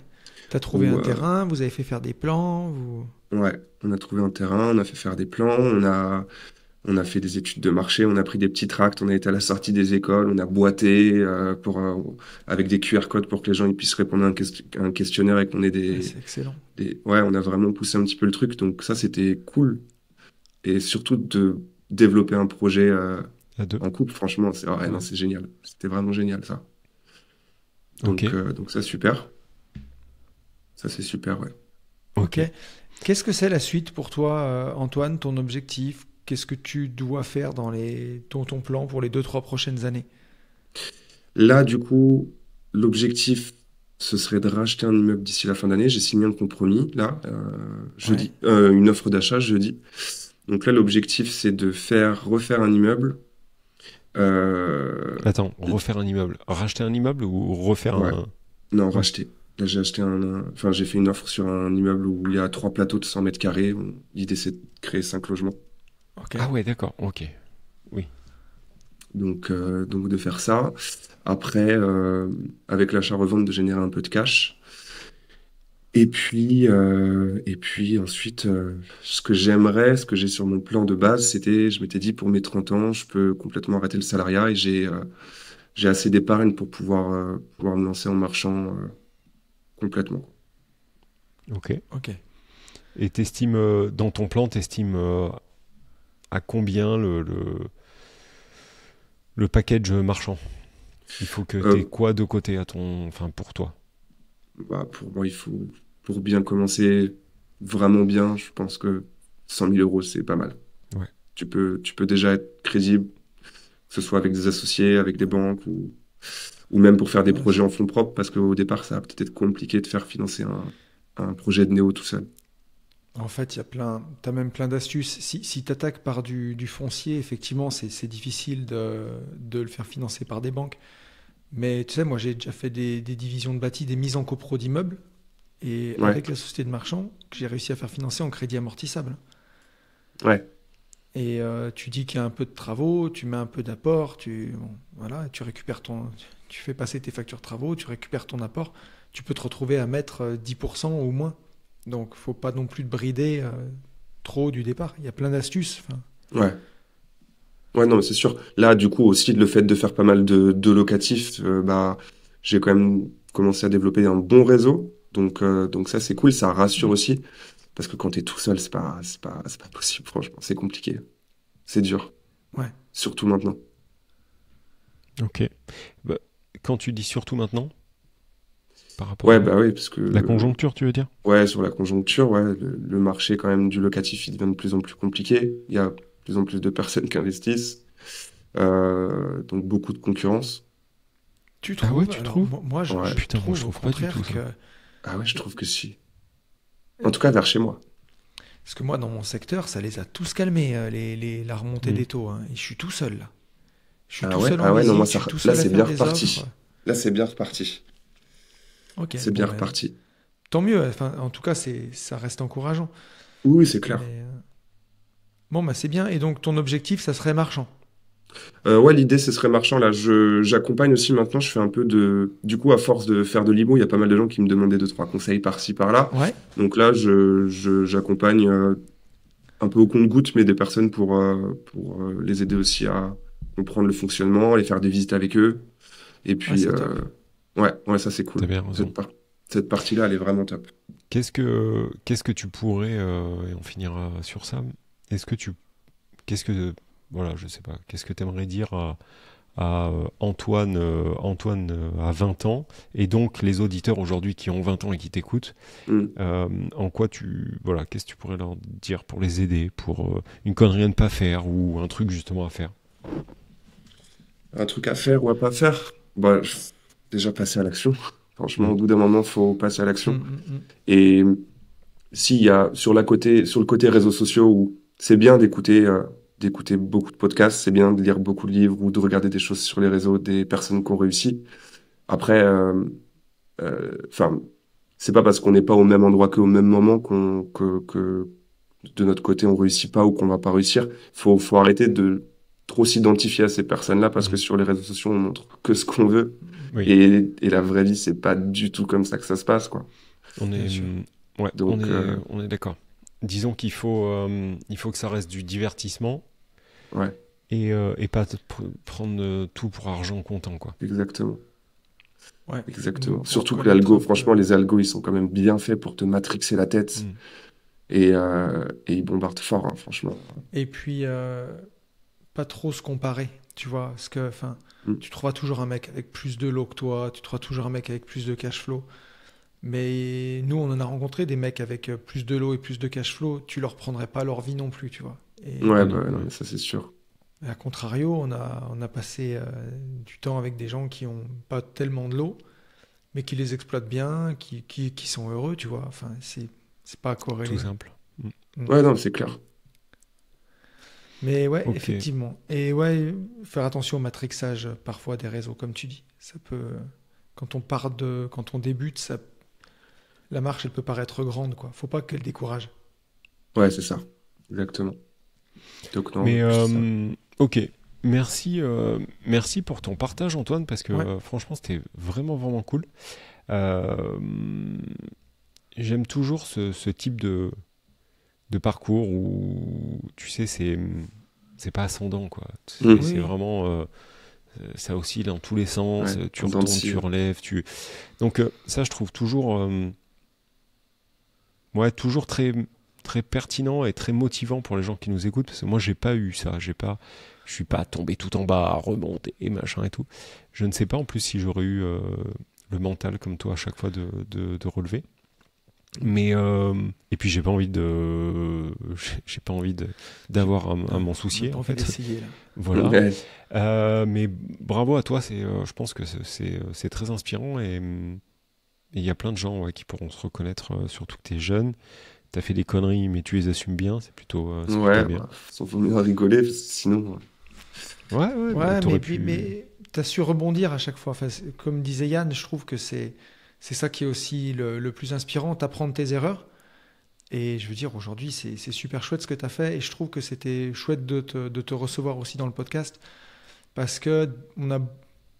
T'as trouvé
Où,
un terrain, vous avez fait faire des plans, vous...
ouais, on a trouvé un terrain, on a fait faire des plans, on a fait des études de marché, on a pris des petits tracts, on a été à la sortie des écoles, on a boité avec des QR codes pour que les gens ils puissent répondre à un questionnaire et qu'on ait
Ouais, c'est excellent.
Ouais, on a vraiment poussé un petit peu le truc. Donc ça, c'était cool. Et surtout de développer un projet
À deux.
en couple, franchement, ouais, non,
Ouais.
c'est génial. C'était vraiment génial, ça.
Ok.
Donc ça, super. Ça, c'est super, ouais.
Ok.
Ok. Qu'est-ce que c'est la suite pour toi, Antoine, ton objectif? Qu'est-ce que tu dois faire dans ton plan pour les 2, 3 prochaines années?
Là, du coup, l'objectif, ce serait de racheter un immeuble d'ici la fin d'année. J'ai signé un compromis, là,
Ouais.
jeudi, une offre d'achat jeudi. Donc là, l'objectif, c'est de refaire un immeuble. Euh,
Attends, refaire un immeuble. Racheter un immeuble ou refaire
ouais,
un...
non,
Ouais.
racheter. Là, enfin, j'ai fait une offre sur un immeuble où il y a 3 plateaux de 100 mètres carrés. L'idée, c'est de créer 5 logements.
Ok.
Ah ouais, d'accord. Ok. Oui.
Donc de faire ça. Après, avec l'achat-revente, de générer un peu de cash. Et puis ensuite, ce que j'aimerais, ce que j'ai sur mon plan de base, c'était, je m'étais dit, pour mes 30 ans, je peux complètement arrêter le salariat et j'ai assez d'épargne pour pouvoir me lancer en marchand complètement.
Ok.
Ok.
Et dans ton plan, t'estimes à combien le package marchand? Il faut que
Euh,
t'aies quoi de côté enfin, pour toi?
Pour moi, pour bien commencer vraiment bien, je pense que 100 000 euros, c'est pas mal.
Ouais.
Tu peux déjà être crédible, que ce soit avec des associés, avec des banques ou même pour faire des
Ouais,
projets en fonds propres, parce qu'au départ, ça va peut-être être compliqué de faire financer un projet de néo tout seul.
en fait, t'as même plein d'astuces. Si tu attaques par du foncier, effectivement, c'est difficile de le faire financer par des banques. Mais tu sais, moi, j'ai déjà fait des divisions de bâti, des mises en copro d'immeubles. Et
Ouais,
avec la société de marchand, que j'ai réussi à faire financer en crédit amortissable.
ouais,
Et tu dis qu'il y a un peu de travaux, tu mets un peu d'apport, bon, voilà, tu récupères tu fais passer tes factures de travaux, tu récupères ton apport, tu peux te retrouver à mettre 10% ou moins. Donc, faut pas non plus te brider trop du départ. Il y a plein d'astuces. Enfin,
ouais. Ouais, non, mais c'est sûr. Là, du coup, aussi, le fait de faire pas mal de locatifs, j'ai quand même commencé à développer un bon réseau. Donc ça, c'est cool, ça rassure aussi. Parce que quand t'es tout seul, c'est pas possible, franchement. C'est compliqué. C'est dur.
ouais.
Surtout maintenant.
Ok. Bah, quand tu dis surtout maintenant, par rapport
Ouais,
à
bah oui, parce que,
la conjoncture, tu veux dire?
ouais, sur la conjoncture, ouais, le marché, quand même, du locatif, il devient de plus en plus compliqué. Il y a de plus en plus de personnes qui investissent. Donc, beaucoup de concurrence.
Tu
Ah ouais,
trouves?
tu
Alors,
trouves?
moi,
Ouais.
je
Putain, moi je
trouve au
trouve pas du
contraire
tout ça.
que...
Ah ouais, je trouve que si. En tout cas, vers chez moi.
Parce que moi, dans mon secteur, ça les a tous calmés, la remontée
Mm.
des taux, hein. Et je suis tout seul, là. Je suis
Ah
tout
ouais?
seul en
Ah ouais, non, moi,
visite, je suis tout
là,
seul à
c'est
faire
bien
des offres.
reparti. Là, c'est bien reparti.
Ok,
C'est
bon,
bien
ben,
reparti.
tant mieux. Enfin, en tout cas, ça reste encourageant.
Oui, oui, c'est clair.
Mais bon, bah, c'est bien. Et donc, ton objectif, ça serait marchand.
Ouais, l'idée, ce serait marchand. Là, j'accompagne aussi maintenant. Je fais un peu du coup, à force de faire de l'IMO, il y a pas mal de gens qui me demandaient deux, trois conseils par-ci, par-là.
Ouais.
Donc là, j'accompagne un peu au compte-gouttes, mais des personnes pour les aider aussi à comprendre le fonctionnement, aller faire des visites avec eux. Et
Ouais,
puis,
c'est top.
ouais, ça, c'est
T'as
cool.
bien raison.
Cette partie-là, elle est vraiment top.
Qu'est-ce que tu pourrais, et on finira sur ça, est-ce que tu, qu'est-ce que, voilà, je sais pas, qu'est-ce que tu aimerais dire à Antoine à 20 ans, et donc les auditeurs aujourd'hui qui ont 20 ans et qui t'écoutent,
Hmm.
voilà, qu'est-ce que tu pourrais leur dire pour les aider, pour une connerie à ne pas faire, ou un truc justement à faire?
Un truc à faire ou à pas faire? Déjà passer à l'action. Franchement,
Mm.
au bout d'un moment, faut passer à
Mm,
l'action.
mm, mm.
Et s'il y a sur le côté réseaux sociaux où c'est bien d'écouter beaucoup de podcasts, c'est bien de lire beaucoup de livres ou de regarder des choses sur les réseaux des personnes qui ont réussi. Après, enfin, c'est pas parce qu'on n'est pas au même endroit qu'au même moment que de notre côté on réussit pas ou qu'on va pas réussir. Faut arrêter de trop s'identifier à ces personnes-là parce que
Mm.
sur les réseaux sociaux on montre que ce qu'on veut
Oui,
et la vraie vie c'est pas du tout comme ça que ça se passe quoi.
on
Bien
est,
sûr.
ouais,
Donc
on est d'accord. Disons il faut que ça reste du divertissement
ouais,
et pas prendre tout pour argent comptant, quoi.
exactement.
Ouais.
Exactement.
Pour
Surtout que
connaître
l'algo,
un peu.
franchement, les algos, ils sont quand même bien faits pour te matrixer la tête
Mm.
et ils bombardent fort, hein, franchement.
Et puis, pas trop se comparer, tu vois. Parce que, enfin,
Mm.
tu trouveras toujours un mec avec plus de lots que toi, tu trouveras toujours un mec avec plus de cash flow. Mais nous, on en a rencontré des mecs avec plus de lots et plus de cash flow, tu leur prendrais pas leur vie non plus, tu vois.
Ouais,
Non,
non,
ouais.
mais ça c'est sûr.
Et à contrario, on a passé du temps avec des gens qui ont pas tellement de lots, mais qui les exploitent bien, qui sont heureux, tu vois. Enfin, c'est pas corrélé.
Tout simple.
Ouais, non, c'est clair.
Mais ouais,
Ok.
effectivement. Et ouais, faire attention au matrixage parfois des réseaux, comme tu dis. Ça peut, quand on débute, la marche, elle peut paraître grande, quoi. Faut pas qu'elle décourage.
Ouais, c'est ça. Exactement. Donc non,
Mais
c'est ça.
ok, merci pour ton partage, Antoine, parce que
Ouais.
franchement, c'était vraiment, vraiment cool. Euh, j'aime toujours ce type de parcours où, tu sais, c'est pas ascendant, quoi. C'est vraiment... ça oscille dans tous les sens, tu retournes, tu relèves, Donc ça, je trouve toujours... toujours très, très pertinent et très motivant pour les gens qui nous écoutent, parce que moi, j'ai pas eu ça. Je suis pas tombé tout en bas, remonté, machin et tout. Je ne sais pas, en plus, si j'aurais eu le mental, comme toi, à chaque fois, de relever. Mais et puis j'ai pas envie d'avoir à m'en soucier, en fait.
D'essayer, là.
Voilà. Mais bravo à toi, je pense que c'est très inspirant, et il y a plein de gens qui pourront se reconnaître, surtout que t'es jeune, t'as fait des conneries mais tu les assumes bien, c'est plutôt bien.
Il faut mieux rigoler, sinon...
Mais t'as su rebondir à chaque fois. Enfin, comme disait Yann, je trouve que c'est ça qui est aussi le plus inspirant, t'apprendre tes erreurs. Et je veux dire, aujourd'hui, c'est super chouette ce que tu as fait. Et je trouve que c'était chouette de te recevoir aussi dans le podcast. Parce qu'on a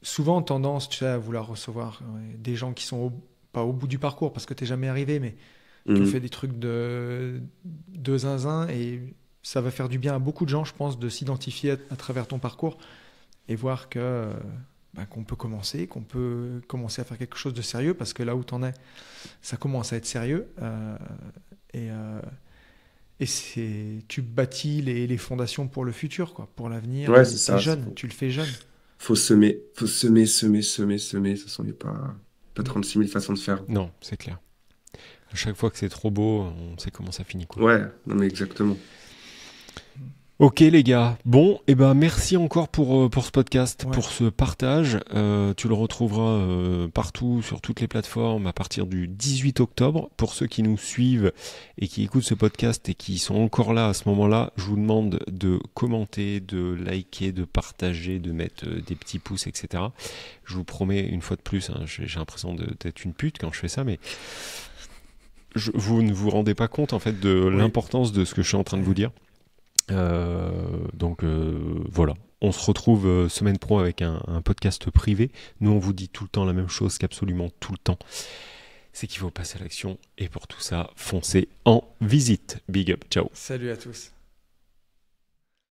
souvent tendance, tu sais, à vouloir recevoir des gens qui sont pas au bout du parcours, parce que tu n'es jamais arrivé, mais qui ont fait des trucs de zinzin. Et ça va faire du bien à beaucoup de gens, je pense, de s'identifier à travers ton parcours et voir qu'on peut commencer à faire quelque chose de sérieux, parce que là où tu en es, ça commence à être sérieux. Et tu bâtis les fondations pour le futur, quoi, pour l'avenir.
Ouais, c'est ça.
Jeune, tu le fais jeune.
Faut semer. De toute façon, il n'y a pas 36 000 façons de faire.
Non, c'est clair. À chaque fois que c'est trop beau, on sait comment ça finit, quoi.
Ouais, non mais exactement.
Ok les gars, bon, merci encore pour ce podcast, pour ce partage. Tu le retrouveras partout, sur toutes les plateformes, à partir du 18 octobre. Pour ceux qui nous suivent et qui écoutent ce podcast et qui sont encore là à ce moment-là, je vous demande de commenter, de liker, de partager, de mettre des petits pouces, etc. Je vous promets, une fois de plus, j'ai l'impression d'être une pute quand je fais ça, mais vous ne vous rendez pas compte en fait de l'importance de ce que je suis en train de vous dire. Donc voilà, on se retrouve semaine pro avec un podcast privé. Nous on vous dit tout le temps la même chose, qu'absolument tout le temps, c'est qu'il faut passer à l'action, et pour tout ça, foncez en visite. Big up, ciao.
Salut à tous.